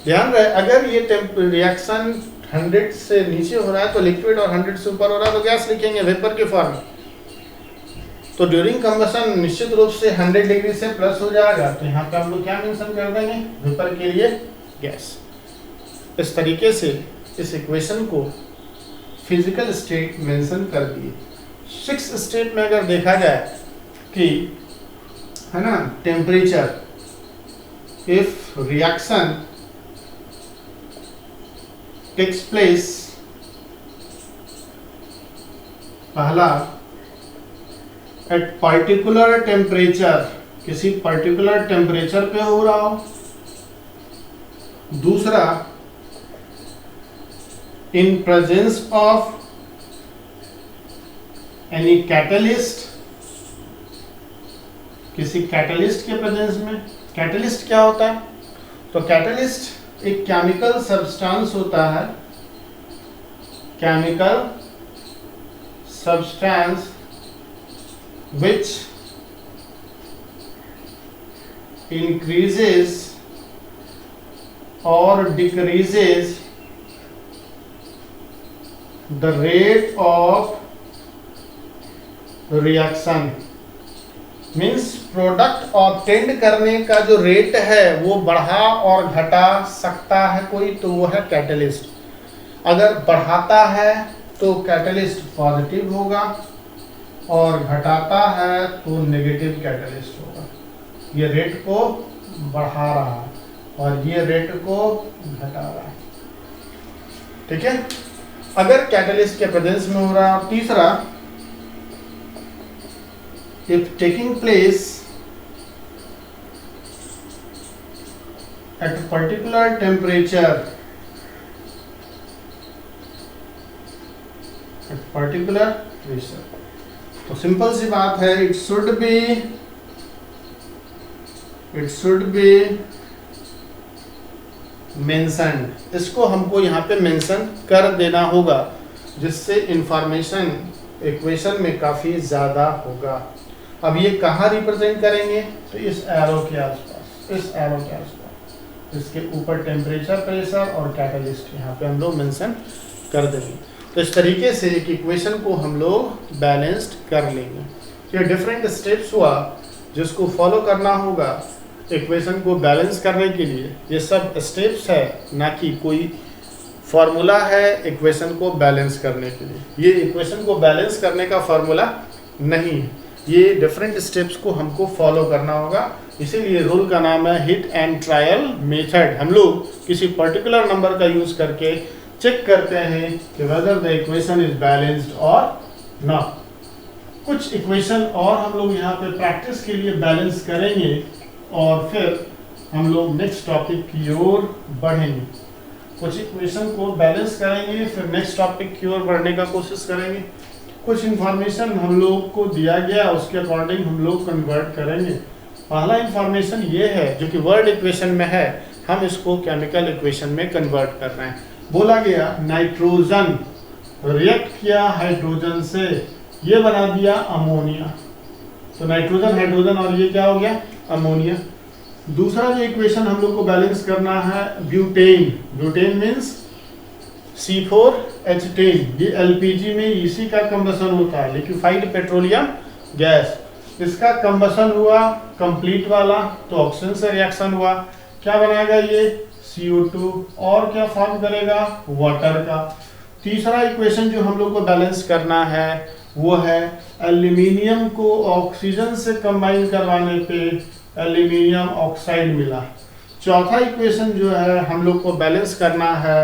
ध्यान रहे अगर ये रिएक्शन 100 से नीचे हो रहा है तो लिक्विड और 100 से ऊपर हो रहा है तो गैस लिखेंगे वेपर के फॉर्म में। तो ड्यूरिंग कंबशन निश्चित रूप से 100 डिग्री से प्लस हो जाएगा, तो यहाँ पे हम लोग क्या मेंशन कर देंगे वेपर के लिए गैस। इस तरीके से इस इक्वेशन को फिजिकल स्टेट मेंशन कर दिए। 6th स्टेप में अगर देखा जाए कि है ना temperature, if reaction takes place, पहला एट पर्टिकुलर टेम्परेचर, किसी पर्टिकुलर टेम्परेचर पे हो रहा हो, दूसरा in presence of any catalyst, किसी कैटलिस्ट के प्रेजेंस में। कैटलिस्ट क्या होता है, तो कैटलिस्ट एक केमिकल सब्सटेंस होता है, chemical substance which increases or decreases the rate of reaction, means product obtained करने का जो रेट है वो बढ़ा और घटा सकता है कोई, तो वो है कैटलिस्ट। अगर बढ़ाता है तो कैटलिस्ट पॉजिटिव होगा और घटाता है तो नेगेटिव कैटलिस्ट होगा। ये रेट को बढ़ा रहा है और ये रेट को घटा रहा है, ठीक है, अगर कैटलिस्ट के प्रेजेंस में हो रहा है। और तीसरा if taking place at a particular temperature, at particular pressure, तो सिंपल सी बात है it should be mentioned, इसको हमको यहाँ पे मेंशन कर देना होगा जिससे इंफॉर्मेशन इक्वेशन में काफी ज्यादा होगा। अब ये कहाँ रिप्रेजेंट करेंगे, तो इस एरो के आसपास, इस एरो के आसपास, इसके ऊपर टेम्परेचर, प्रेशर और कैटलिस्ट यहाँ पे हम लोग मेंशन कर देंगे। तो इस तरीके से एक इक्वेशन को हम लोग बैलेंस्ड कर लेंगे। ये डिफरेंट स्टेप्स हुआ जिसको फॉलो करना होगा इक्वेशन को बैलेंस करने के लिए। ये सब स्टेप्स है, ना कि कोई फॉर्मूला है इक्वेशन को बैलेंस करने के लिए। ये इक्वेशन को बैलेंस करने का फॉर्मूला नहीं है, ये डिफरेंट स्टेप्स को हमको फॉलो करना होगा। इसीलिए रूल का नाम है हिट एंड ट्रायल मेथड। हम लोग किसी पर्टिकुलर नंबर का यूज करके चेक करते हैं कि whether the equation is balanced और नॉट। कुछ इक्वेशन और हम लोग यहाँ पे प्रैक्टिस के लिए बैलेंस करेंगे और फिर हम लोग नेक्स्ट टॉपिक की ओर बढ़ेंगे। कुछ इक्वेशन को बैलेंस करेंगे, फिर नेक्स्ट टॉपिक की ओर बढ़ने का कोशिश करेंगे। कुछ इंफॉर्मेशन हम लोग को दिया गया उसके अकॉर्डिंग हम लोग कन्वर्ट करेंगे। पहला इंफॉर्मेशन ये है जो कि वर्ड इक्वेशन में है, हम इसको केमिकल इक्वेशन में कन्वर्ट कर रहे हैं। बोला गया नाइट्रोजन रिएक्ट किया हाइड्रोजन से, ये बना दिया अमोनिया। तो नाइट्रोजन हाइड्रोजन और ये क्या हो गया अमोनिया। दूसरा जो इक्वेशन हम लोग को बैलेंस करना है ब्यूटेन। Butane means C4H10। ये एलपीजी में इसी का कंबसन होता है, लिक्विफाइड पेट्रोलियम गैस। इसका कंबसन हुआ कंप्लीट वाला तो ऑक्सीजन से रिएक्शन हुआ, क्या बनाएगा ये CO2 और क्या फॉर्म करेगा वाटर का। तीसरा इक्वेशन जो हम लोग को बैलेंस करना है वो है एल्यूमिनियम को ऑक्सीजन से कंबाइन करवाने पे एल्यूमिनियम ऑक्साइड मिला। चौथा इक्वेशन जो है हम लोग को बैलेंस करना है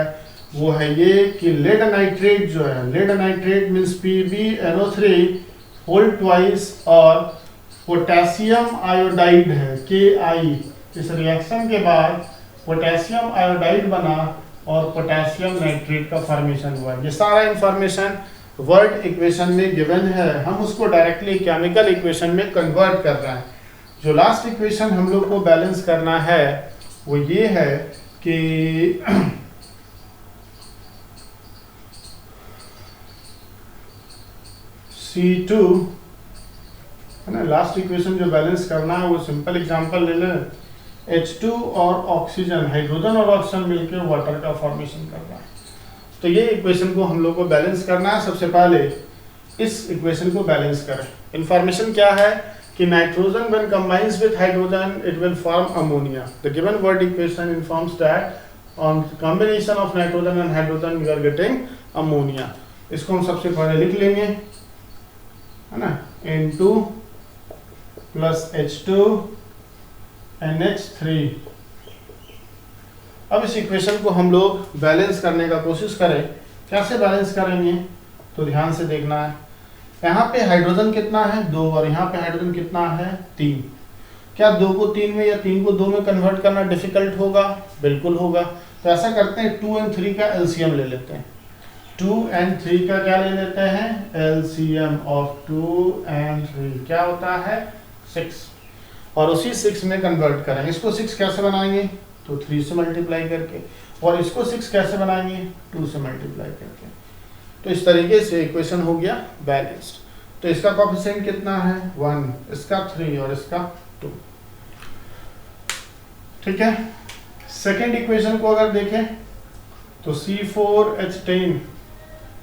वो है ये कि लेड नाइट्रेट जो है, lead nitrate means PbNO3 whole twice और पोटेशियम आयोडाइड है Ki। इस रिएक्शन के बाद पोटेशियम आयोडाइड बना और पोटेशियम नाइट्रेट का फॉर्मेशन हुआ। ये सारा इंफॉर्मेशन वर्ड इक्वेशन में गिवन है, हम उसको डायरेक्टली केमिकल इक्वेशन में कन्वर्ट कर रहे हैं। जो लास्ट इक्वेशन हम लोग को बैलेंस करना है वो ये है कि C2 है ना। लास्ट इक्वेशन जो बैलेंस करना है वो सिंपल एग्जांपल ले लें, H2 और ऑक्सीजन, हाइड्रोजन और ऑक्सीजन मिलकर वाटर का फॉर्मेशन कर रहा है। तो ये इक्वेशन को हम लोग को बैलेंस करना है। सबसे पहले इस इक्वेशन को बैलेंस करें। इंफॉर्मेशन क्या है कि nitrogen when combines with hydrogen it will form ammonia. The given word equation informs that on combination of nitrogen and hydrogen we are getting ammonia. इसको हम सबसे पहले लिख लेंगे, है ना, N2 प्लस H2 NH3। अब इस इक्वेशन को हम लोग बैलेंस करने का कोशिश करें। कैसे बैलेंस करेंगे तो ध्यान से देखना है। यहाँ पे हाइड्रोजन कितना है 2 और यहाँ पे हाइड्रोजन कितना है 3। क्या 2 को 3 में या 3 को 2 में कन्वर्ट करना डिफिकल्ट होगा? बिल्कुल होगा। तो ऐसा करते हैं 2 और 3 का एलसीएम ले लेते हैं। 2 और 3 का क्या ले लेते हैं एलसीएम ऑफ 2 और 3 क्या होता है 6, और उसी 6 में कन्वर्ट करेंगे। इसको 6 कैसे बनाएंगे तो 3 से मल्टीप्लाई करके, और इसको 6 कैसे बनाएंगे 2 से मल्टीप्लाई करके। तो इस तरीके से इक्वेशन हो गया बैलेंस्ड। तो इसका कोएफिशिएंट कितना है 1, इसका 3 और इसका 2। ठीक है। सेकेंड इक्वेशन को अगर देखें तो C4H10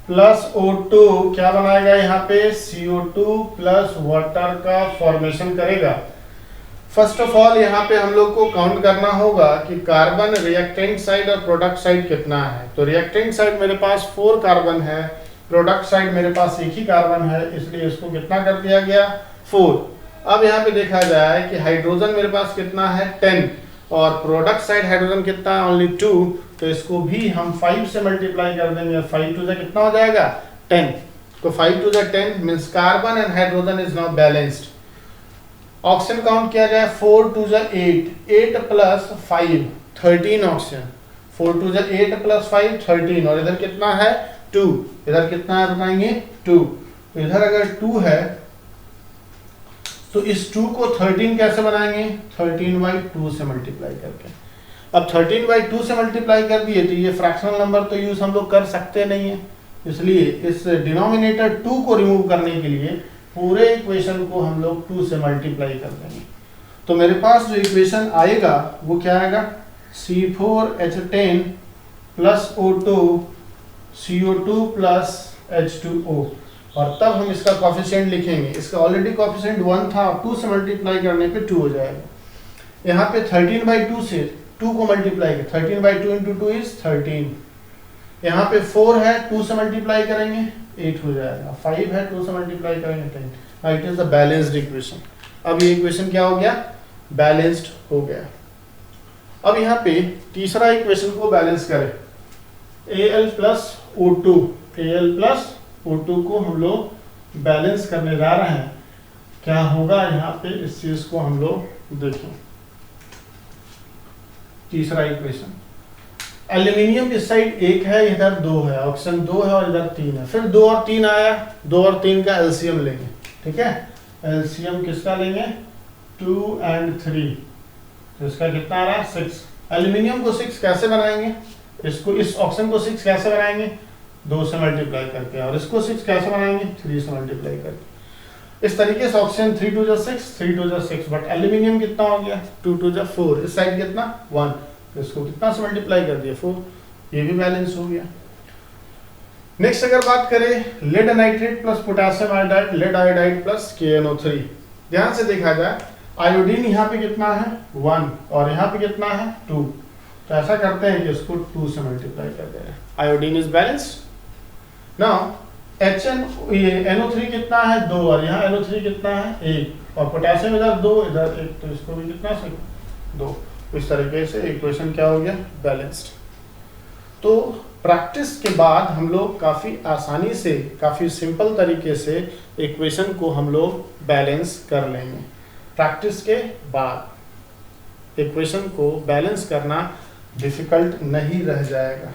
प्लस O2 क्या बनाएगा यहाँ पे CO2 प्लस वाटर का फॉर्मेशन करेगा। फर्स्ट ऑफ ऑल यहाँ पे हम लोग को काउंट करना होगा कि कार्बन रिएक्टेंट साइड और प्रोडक्ट साइड कितना है। तो रिएक्टेंट साइड मेरे पास 4 कार्बन है, प्रोडक्ट साइड मेरे पास एक ही कार्बन है, इसलिए इसको कितना कर दिया गया 4। अब यहाँ पे देखा जाए कि हाइड्रोजन मेरे पास कितना है 10 और प्रोडक्ट साइड हाइड्रोजन कितना है ओनली 2, तो इसको भी हम 5 से मल्टीप्लाई कर देंगे। 5 टू कितना हो जाएगा 10। तो 5 to 10 means carbon and hydrogen is now balanced. Oxygen count किया जाए 4 to 8, 8 plus 5 13 oxygen. 4 to 8 plus 5 13, और इधर कितना है 2, इधर कितना है बताएंगे 2। तो इधर अगर 2 है तो इस 2 को 13 कैसे बनाएंगे 13/2 से मल्टीप्लाई करके। अब 13/2 से मल्टीप्लाई कर दिए तो ये फ्रैक्शनल नंबर तो यूज हम लोग कर सकते नहीं है, इसलिए इस डिनोमिनेटर 2 को रिमूव करने के लिए पूरे इक्वेशन को हम लोग 2 से मल्टीप्लाई कर देंगे। तो मेरे पास जो इक्वेशन आएगा वो क्या आएगा C4H10 plus O2 CO2 plus H2O, और तब हम इसका कोएफिशिएंट लिखेंगे। इसका ऑलरेडी कोएफिशिएंट 1 था, 2 से मल्टीप्लाई करने पे 2 हो जाएगा। यहाँ पे 13/2 से 2 को मल्टीप्लाई करें, 13/2 इंटू 2 इज 13। यहाँ पे 4 है 2 से मल्टीप्लाई करेंगे 8 हो जाएगा, 5 है 2 से मल्टीप्लाई करेंगे 10। It is the balanced equation. अब ये इक्वेशन क्या हो गया बैलेंस्ड हो गया। अब यहाँ पे तीसरा इक्वेशन को बैलेंस करें Al plus O2, Al plus O2 को हम लोग बैलेंस करने जा रहे हैं। क्या होगा यहाँ पे इस चीज को हम लोग देखें। तीसरा इक्वेशन एल्यूमिनियम इस साइड 1 है, इधर 2 है, ऑक्सीजन 2 है और इधर 3 है। फिर 2 और 3 आया, 2 और 3 का एलसीएम लेंगे। ठीक है, एलसीएम किसका लेंगे 2 और 3, तो इसका कितना आ रहा है 6। एल्यूमिनियम को 6 कैसे बनाएंगे, इसको इस ऑक्सीजन को 6 कैसे बनाएंगे 2 से मल्टीप्लाई करके, और इसको 6 कैसे बनाएंगे, 3 से मल्टीप्लाई करके। इस तरीके से ऑक्सीजन 3 2 6, 3 2 6, बट एल्यूमिनियम कितना हो गया, 2 2 4, इस साइड कितना 1, तो इसको कितना से मल्टीप्लाई कर दिया 4, ये भी बैलेंस हो गया। नेक्स्ट अगर बात करें lead nitrate plus potassium iodide, lead iodide plus KNO3, ध्यान से देखा जाए आयोडीन यहाँ पे कितना है 1 और यहाँ पे कितना है 2, तो ऐसा करते हैं कि इसको 2 से मल्टीप्लाई कर दे रहे हैं, iodine is balanced. Now NO3 कितना है 2 और यहाँ NO3 कितना है 1, और पोटेशियम इधर 2 इधर 1, तो इसको भी कितना से 2, इस तरीके से इक्वेशन क्या हो गया, बैलेंस्ड। तो प्रैक्टिस के बाद हम लोग काफ़ी आसानी से, काफ़ी सिंपल तरीके से इक्वेशन को हम लोग बैलेंस कर लेंगे। प्रैक्टिस के बाद इक्वेशन को बैलेंस करना डिफिकल्ट नहीं रह जाएगा,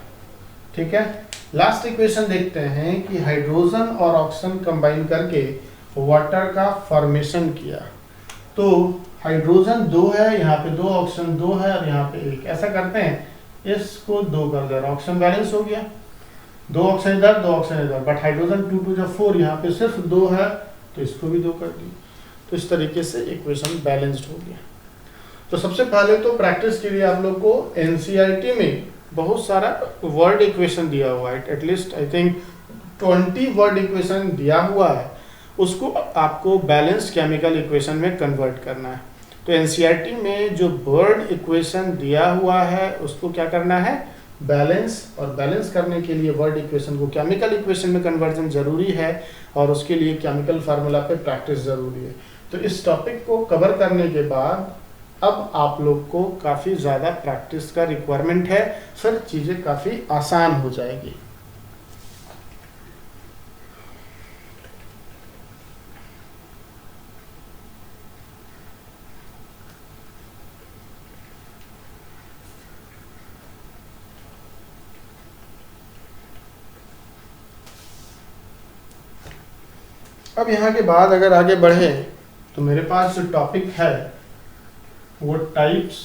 ठीक है। लास्ट इक्वेशन देखते हैं कि हाइड्रोजन और ऑक्सीजन कंबाइन करके वाटर का फॉर्मेशन किया, तो हाइड्रोजन 2 है, यहाँ पे 2, ऑक्सीजन 2 है और यहाँ पे 1, ऐसा करते हैं इसको 2 कर दे, ऑक्सीजन बैलेंस हो गया, 2 ऑक्सीजन इधर 2 ऑक्सीजन इधर, बट हाइड्रोजन 2 2 4, यहाँ पे सिर्फ 2 है तो इसको भी 2 कर दी, तो इस तरीके से इक्वेशन बैलेंस्ड हो गया। तो सबसे पहले तो प्रैक्टिस के लिए आप लोग को NCERT में बहुत सारा वर्ड इक्वेशन दिया हुआ है, at least I think 20 word equation दिया हुआ है, उसको आपको बैलेंस्ड केमिकल इक्वेशन में कन्वर्ट करना है। तो NCERT में जो वर्ड इक्वेशन दिया हुआ है उसको क्या करना है, बैलेंस, और बैलेंस करने के लिए वर्ड इक्वेशन को केमिकल इक्वेशन में कन्वर्जन जरूरी है, और उसके लिए केमिकल फार्मूला पे प्रैक्टिस जरूरी है। तो इस टॉपिक को कवर करने के बाद अब आप लोग को काफ़ी ज़्यादा प्रैक्टिस का रिक्वायरमेंट है, फिर चीज़ें काफ़ी आसान हो जाएगी। अब यहाँ के बाद अगर आगे बढ़े तो मेरे पास जो टॉपिक है वो types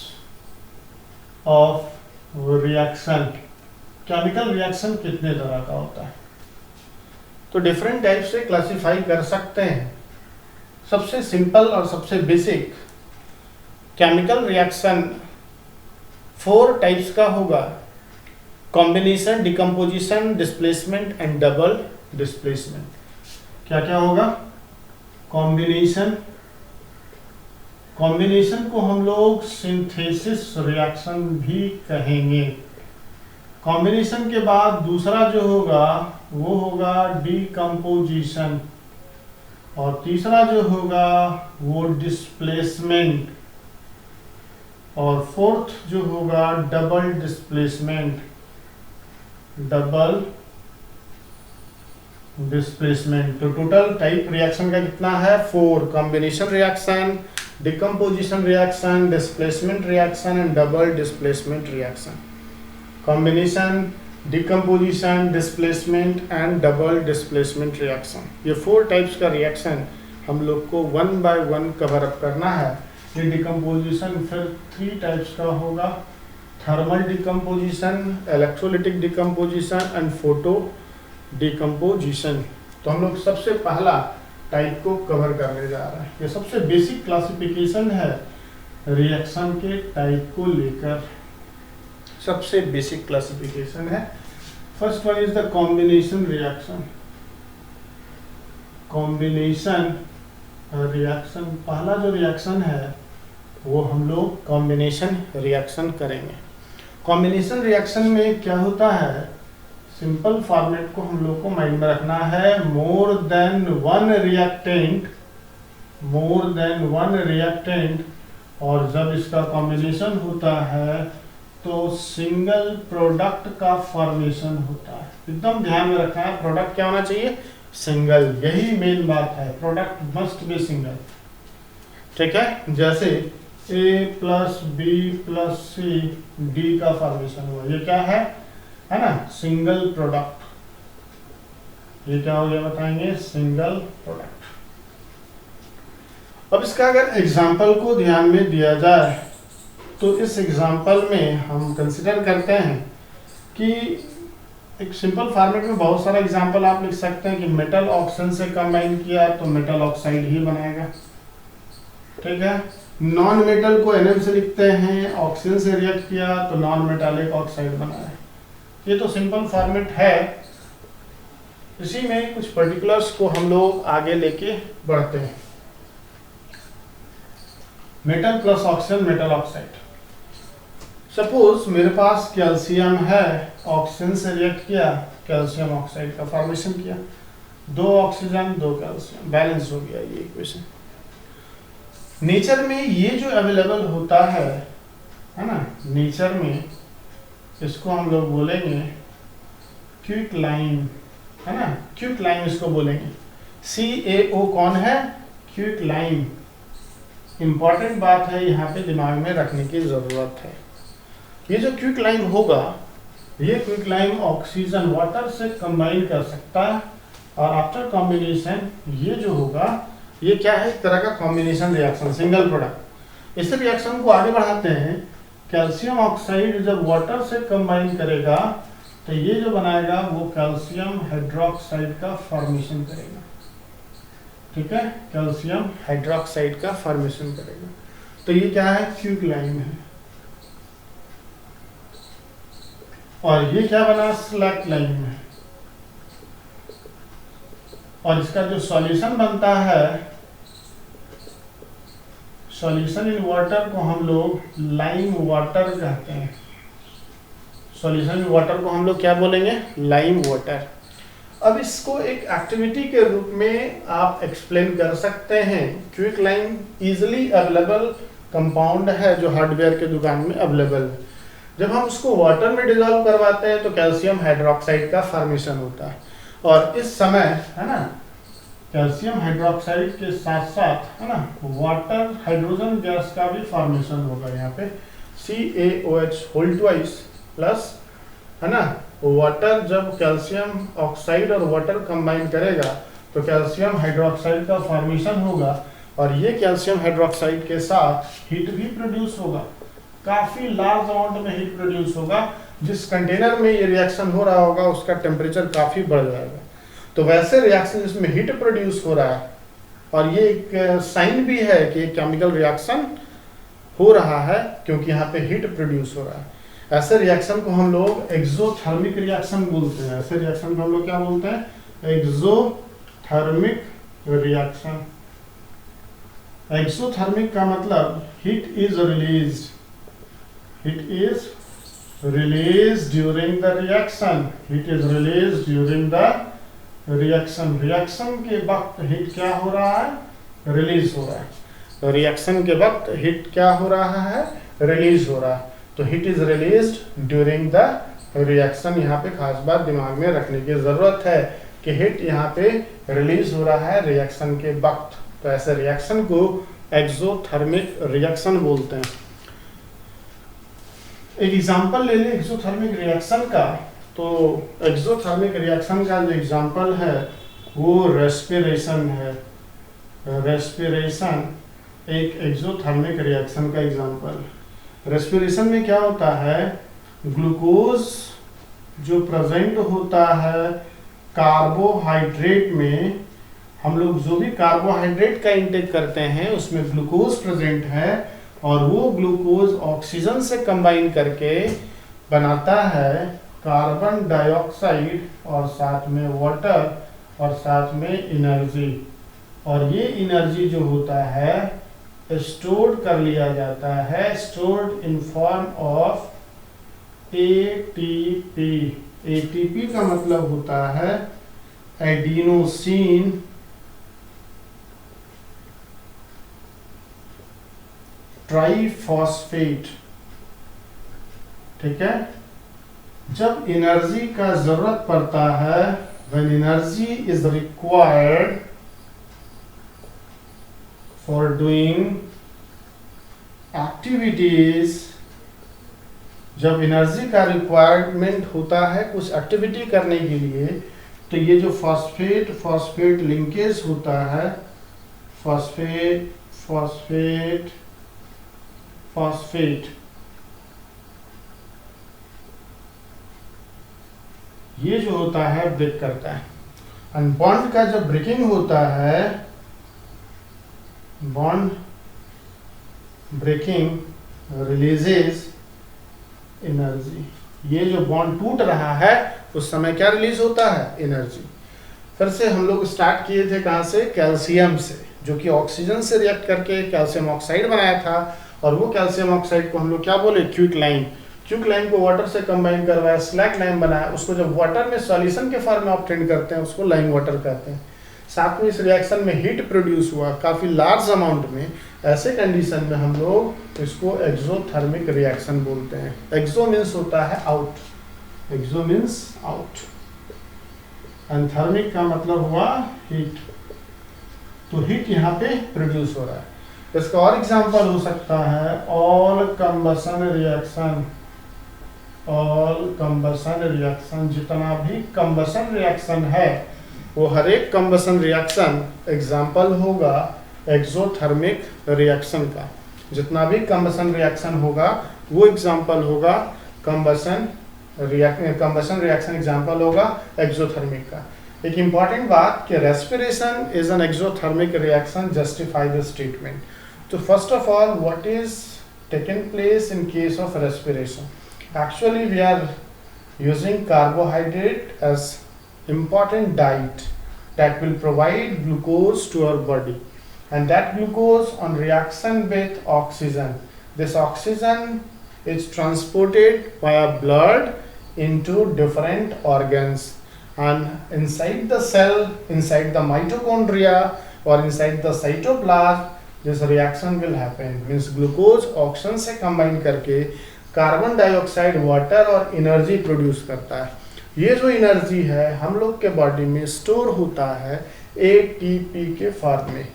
of reaction, chemical reaction कितने तरह का होता है, तो डिफरेंट टाइप से क्लासिफाई कर सकते हैं। सबसे सिंपल और सबसे बेसिक केमिकल रिएक्शन 4 टाइप्स का होगा, combination, decomposition, displacement and double displacement. क्या क्या होगा, कॉम्बिनेशन, कॉम्बिनेशन को हम लोग सिंथेसिस रिएक्शन भी कहेंगे। कॉम्बिनेशन के बाद दूसरा जो होगा वो होगा डिकम्पोजिशन, और तीसरा जो होगा वो डिस्प्लेसमेंट, और फोर्थ जो होगा डबल डिस्प्लेसमेंट, डबल डिस्प्लेसमेंट। तो टोटल टाइप रिएक्शन का कितना है 4, combination reaction, decomposition reaction, displacement reaction and double displacement reaction. Combination, decomposition, displacement and double displacement reaction, ये 4 टाइप्स का रिएक्शन हम लोग को 1 बाय 1 कवर अप करना है। ये डिकम्पोजिशन फिर 3 टाइप्स का होगा, thermal decomposition, electrolytic decomposition and photo decomposition. तो हम लोग सबसे पहला टाइप को कवर करने जा रहे हैं। ये सबसे बेसिक क्लासिफिकेशन है रिएक्शन के टाइप को लेकर, सबसे बेसिक क्लासिफिकेशन है। First one is the combination reaction. Combination reaction, पहला जो रिएक्शन है वो हम लोग कॉम्बिनेशन रिएक्शन करेंगे। कॉम्बिनेशन रिएक्शन में क्या होता है, सिंपल फॉर्मेट को हम लोग को माइंड में रखना है, मोर देन वन रिएक्टेंट, और जब इसका कॉम्बिनेशन होता है तो सिंगल प्रोडक्ट का फॉर्मेशन होता है। एकदम ध्यान में रखना है, प्रोडक्ट क्या होना चाहिए, सिंगल, यही मेन बात है, प्रोडक्ट मस्ट बी सिंगल, ठीक है। जैसे A plus B plus C D का फॉर्मेशन हुआ, ये क्या है ना, सिंगल प्रोडक्ट। ये क्या हो गया बताएंगे, सिंगल प्रोडक्ट। अब इसका अगर एग्जाम्पल को ध्यान में दिया जाए तो इस एग्जाम्पल में हम कंसिडर करते हैं कि एक सिंपल फॉर्मेट में बहुत सारा एग्जांपल आप लिख सकते हैं कि मेटल ऑक्सीजन से कंबाइन किया तो मेटल ऑक्साइड ही बनाएगा, ठीक है। नॉन मेटल को NM से लिखते हैं, ऑक्सीजन से रिएक्ट किया तो नॉन मेटालिक ऑक्साइड बनाया। ये तो सिंपल फॉर्मेट है। इसी में कुछ पर्टिकुलर्स को हम लोग आगे लेके बढ़ते हैं। Metal plus oxygen metal oxide. Suppose मेरे पास कैल्शियम है, ऑक्सीजन से रिएक्ट किया, कैल्शियम ऑक्साइड का फॉर्मेशन किया, 2 ऑक्सीजन 2 कैल्शियम, बैलेंस हो गया ये इक्वेशन। नेचर में ये जो अवेलेबल होता है ना, नेचर में इसको हम लोग बोलेंगे क्विक लाइम, है ना, क्विक लाइम इसको बोलेंगे। CaO कौन है? Quick lime. इंपॉर्टेंट बात है यहाँ पे दिमाग में रखने की जरूरत है। ये जो क्विक लाइम होगा, ये क्विक लाइम ऑक्सीजन वाटर से कंबाइन कर सकता है और आफ्टर कॉम्बिनेशन ये जो होगा ये क्या है, एक तरह का कॉम्बिनेशन रिएक्शन, सिंगल प्रोडक्ट। इस रिएक्शन को आगे बढ़ाते हैं। कैल्शियम ऑक्साइड जब वाटर से कंबाइन करेगा तो ये जो बनाएगा वो कैल्शियम हाइड्रोक्साइड का फॉर्मेशन करेगा, ठीक है, कैल्शियम हाइड्रोक्साइड का फॉर्मेशन करेगा। तो ये क्या है, क्विक लाइम है। और ये क्या बना, स्लैक लाइम है। और इसका जो सॉल्यूशन बनता है, सॉल्यूशन इन वाटर को हम लोग लाइम वाटर कहते हैं। सॉल्यूशन इन वाटर को हम लोग क्या बोलेंगे, लाइम वाटर। अब इसको एक एक्टिविटी के रूप में आप एक्सप्लेन कर सकते हैं। Quick lime easily available compound है जो हार्डवेयर के दुकान में अवेलेबल है। जब हम उसको वाटर में डिजॉल्व करवाते हैं तो कैल्शियम हाइड्रोक्साइड का फॉर्मेशन होता है। और इस समय, है ना, कैल्शियम हाइड्रोक्साइड के साथ साथ, है ना, वाटर हाइड्रोजन गैस का भी फॉर्मेशन होगा। यहाँ पे CaOH होल ट्वाइस प्लस, है ना, वाटर जब कैल्शियम ऑक्साइड और वाटर कंबाइन करेगा तो कैल्शियम हाइड्रोक्साइड का फॉर्मेशन होगा। और ये कैल्शियम हाइड्रोक्साइड के साथ हीट भी प्रोड्यूस होगा, काफी लार्ज अमाउंट में हीट प्रोड्यूस होगा। जिस कंटेनर में ये रिएक्शन हो रहा होगा उसका टेम्परेचर काफी बढ़ जाएगा। तो वैसे रिएक्शन जिसमें हीट प्रोड्यूस हो रहा है, और ये एक साइन भी है कि केमिकल रिएक्शन हो रहा है क्योंकि यहाँ पे हीट प्रोड्यूस हो रहा है। ऐसे रिएक्शन को हम लोग एक्सोथर्मिक रिएक्शन बोलते हैं। ऐसे रिएक्शन को हम लोग क्या बोलते हैं, एक्सोथर्मिक रिएक्शन। एक्सोथर्मिक का मतलब heat is released, heat is released during the reaction, heat is released during the reaction। Reaction के वक्त हीट क्या हो रहा है, रिलीज हो रहा है। तो रिएक्शन के वक्त हीट क्या हो रहा है, रिलीज हो रहा है। तो heat is released during the reaction. यहाँ पे खास बात दिमाग में रखने की जरूरत है कि हीट यहाँ पे रिलीज हो रहा है रिएक्शन के वक्त। तो ऐसे रिएक्शन को एक्सोथर्मिक रिएक्शन बोलते हैं। एक एग्जांपल ले लें एक्सोथर्मिक रिएक्शन का। तो एक्सोथर्मिक रिएक्शन का जो एग्जांपल है वो रेस्पिरेशन है। रेस्पिरेशन एक एक्सोथर्मिक रिएक्शन का एग्जांपल। रेस्पिरेशन में क्या होता है, ग्लूकोज जो प्रेजेंट होता है कार्बोहाइड्रेट में, हम लोग जो भी कार्बोहाइड्रेट का इंटेक करते हैं उसमें ग्लूकोज प्रेजेंट है और वो ग्लूकोज ऑक्सीजन से कंबाइन करके बनाता है कार्बन डाइऑक्साइड और साथ में वाटर और साथ में एनर्जी। और ये एनर्जी जो होता है स्टोर्ड कर लिया जाता है, stored in form of ATP। ATP का मतलब होता है एडिनोसिन ट्राइफॉस्फेट, ठीक है। जब एनर्जी का जरूरत पड़ता है, when energy is required for doing activities, जब एनर्जी का रिक्वायरमेंट होता है कुछ एक्टिविटी करने के लिए, तो ये जो फॉस्फेट फॉस्फेट लिंकेज होता है, फॉस्फेट फॉस्फेट फॉस्फेट, ये जो होता है ब्रेक करता है, एंड बॉन्ड का जब ब्रेकिंग होता है, बॉन्ड ब्रेकिंग रिलीजेस एनर्जी। ये जो बॉन्ड टूट रहा है उस समय क्या रिलीज होता है? एनर्जी। फिर से हम लोग स्टार्ट किए थे कहाँ से? कैल्शियम से, जो कि ऑक्सीजन से रिएक्ट करके कैल्शियम ऑक्साइड बनाया था, और वो कैल्शियम ऑक्साइड को हम लोग क्या बोले? Quick lime. क्विक लाइम को वाटर से कंबाइन करवाया, स्लैक लाइम बनाया, उसको जब वाटर में सॉल्यूशन के फॉर्म में ऑब्टेन करते हैं उसको लाइम वाटर कहते हैं। साथ में इस रिएक्शन में हीट प्रोड्यूस हुआ काफ़ी लार्ज अमाउंट में, ऐसे कंडीशन में हम लोग इसको एक्सोथर्मिक रिएक्शन बोलते हैं। एक्सो मीन्स होता है out, exo means out, endothermic का मतलब हुआ हीट। तो हीट यहाँ पे प्रोड्यूस हो रहा है। इसका और एग्जांपल हो सकता है all combustion reaction. All combustion reaction, जितना भी कंबशन रिएक्शन है वो हर एक कंबशन रिएक्शन एग्जांपल होगा एक्सोथर्मिक रिएक्शन का। जितना भी कंबशन रिएक्शन होगा वो एग्जांपल होगा कंबशन रिएक्शन एग्जांपल होगा एक्सोथर्मिक का। एक इंपॉर्टेंट बात कि respiration is an exothermic reaction, justify the statement. तो first of all what is taken place in case of respiration? Actually we are using carbohydrate as important diet that will provide glucose to our body, and that glucose on reaction with oxygen, this oxygen is transported via blood into different organs, and inside the cell, inside the mitochondria or inside the cytoplasm, this reaction will happen। means glucose oxygen से combine करके carbon dioxide, water और energy produce करता है। ये जो energy है हम लोग के बॉडी में स्टोर होता है एटीपी के फॉर्म में।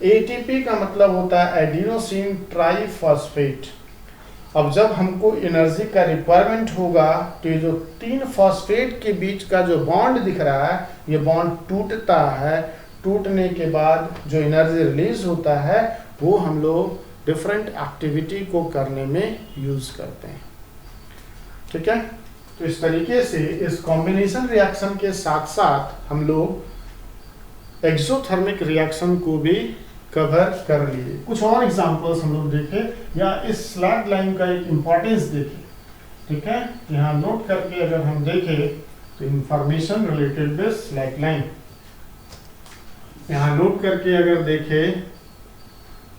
एटीपी का मतलब होता है एडिनोसिन ट्राइफॉस्फेट। अब जब हमको एनर्जी का रिक्वायरमेंट होगा तो ये जो 3 फॉस्फेट के बीच का जो बॉन्ड दिख रहा है ये बॉन्ड टूटता है। टूटने के बाद जो एनर्जी रिलीज होता है वो हम लोग डिफरेंट एक्टिविटी को करने में यूज करते हैं। ठीक है, तो इस तरीके से इस कॉम्बिनेशन रिएक्शन के साथ साथ हम लोग एक्सोथर्मिक रिएक्शन को भी कवर कर लिए। कुछ और एग्जांपल्स हम लोग देखें या इस स्लैग लाइन का एक इंपॉर्टेंस देखें। ठीक है, यहाँ नोट करके अगर हम देखें तो information related with slag line, यहाँ नोट करके अगर देखें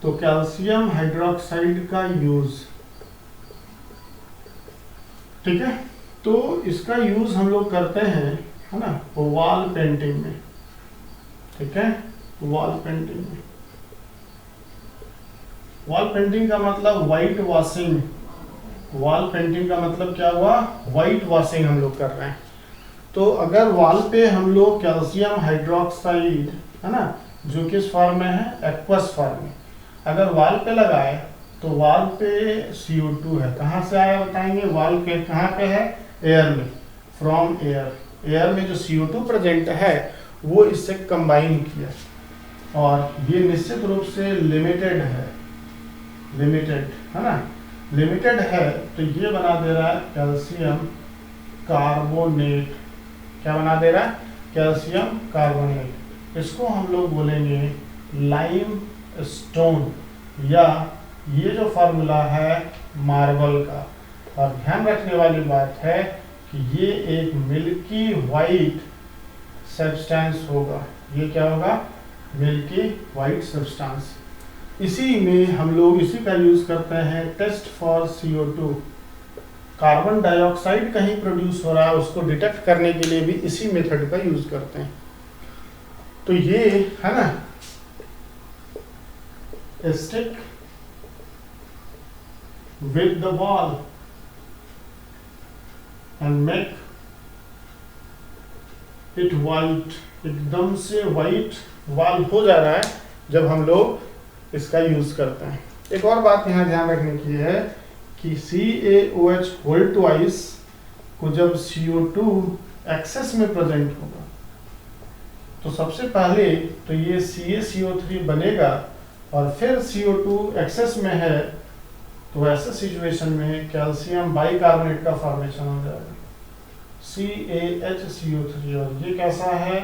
तो कैल्शियम हाइड्रोक्साइड का यूज, ठीक है, तो इसका यूज हम लोग करते हैं, है ना, वॉल पेंटिंग में। ठीक है, वॉल पेंटिंग में, वॉल पेंटिंग का मतलब व्हाइट वॉशिंग। वॉल पेंटिंग का मतलब क्या हुआ? व्हाइट वॉशिंग हम लोग कर रहे हैं। तो अगर वॉल पे हम लोग कैल्शियम हाइड्रोक्साइड, है ना, जो किस फॉर्म में है? एक्वस फॉर्म में, अगर वॉल पे लगाए तो वॉल पे CO2 है। कहाँ से आया बताएंगे? वॉल पे कहाँ पे है? एयर में, फ्रॉम एयर। एयर में जो CO2 प्रेजेंट है वो इससे कंबाइन किया, और ये निश्चित रूप से लिमिटेड है, लिमिटेड है ना, लिमिटेड है। तो ये बना दे रहा है कैल्शियम कार्बोनेट। क्या बना दे रहा है? Calcium carbonate. इसको हम लोग बोलेंगे लाइम स्टोन, या ये जो फार्मूला है मार्बल का। और ध्यान रखने वाली बात है कि ये एक मिल्की वाइट सब्सटेंस होगा। ये क्या होगा? Milky white substance. इसी में हम लोग इसी का यूज करते हैं test for CO2। Carbon dioxide कहीं प्रोड्यूस हो रहा है उसको डिटेक्ट करने के लिए भी इसी मेथड का यूज करते हैं। तो ये है ना, stick with the wall and make it white। एकदम से white वॉल हो जा रहा है जब हम लोग इसका यूज करते हैं। एक और बात यहाँ ध्यान रखने की है कि CaOH होल ट्वाइस को जब CO2 एक्सेस में प्रेजेंट होगा तो सबसे पहले तो ये CaCO3 बनेगा, और फिर CO2 एक्सेस में है तो ऐसे सिचुएशन में कैल्शियम बाइकार्बोनेट का फॉर्मेशन हो जाएगा। CaHCO3 और ये कैसा है,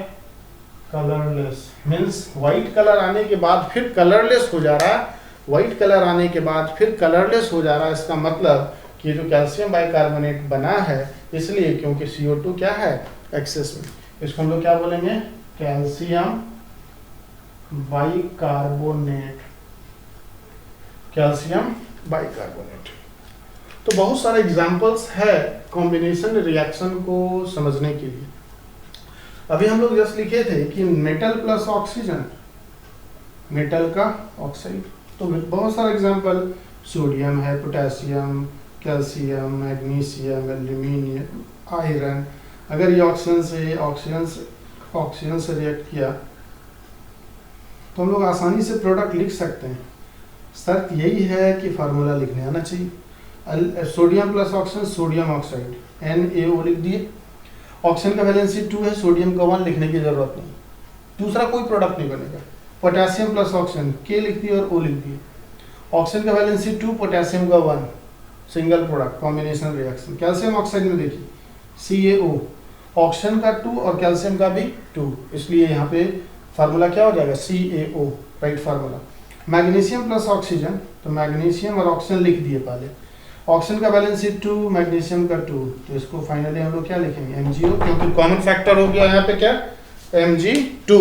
कलरलेस, मीन्स व्हाइट कलर आने के बाद फिर कलरलेस हो जा रहा है, व्हाइट कलर आने के बाद फिर कलरलेस हो जा रहा है। इसका मतलब कि जो कैल्शियम बाइकार्बोनेट बना है इसलिए क्योंकि CO2 क्या है, एक्सेस में। इसको हम लोग क्या बोलेंगे, कैल्शियम बाइकार्बोनेट, कैल्शियम बाइकार्बोनेट। तो बहुत सारे एग्जांपल्स है कॉम्बिनेशन रिएक्शन को समझने के लिए। अभी हम लोग जस्ट लिखे थे कि मेटल प्लस ऑक्सीजन, मेटल का ऑक्साइड, तो बहुत सारे एग्जांपल, सोडियम है, potassium, calcium, magnesium, aluminium, iron. अगर ये ऑक्सीजन से रिएक्ट किया तो हम लोग आसानी से प्रोडक्ट लिख सकते हैं। शर्त यही है कि फार्मूला लिखने आना चाहिए। Sodium plus oxygen, sodium oxide, NaO लिख दिए। ऑक्सीजन का वैलेंसी 2 है, सोडियम का 1 लिखने की जरूरत नहीं, दूसरा कोई प्रोडक्ट नहीं बनेगा। पोटेशियम प्लस ऑक्सीजन, K लिख दिए और O लिख दिए। ऑक्सीजन का वैलेंसी 2, पोटेशियम का 1, single product, combination reaction. Calcium oxide में देखिए CaO, ऑक्सीजन का 2 और कैल्शियम का भी 2, इसलिए यहाँ पे फार्मूला क्या हो जाएगा, CaO, right formula. Magnesium plus oxygen, तो मैग्नीशियम और ऑक्सीजन लिख दिए पहले। ऑक्सीजन का वैलेंसी 2, मैग्नीशियम का 2, तो इसको फाइनली हम लोग क्या लिखेंगे, MgO, क्योंकि कॉमन फैक्टर हो गया यहाँ पे क्या, Mg2।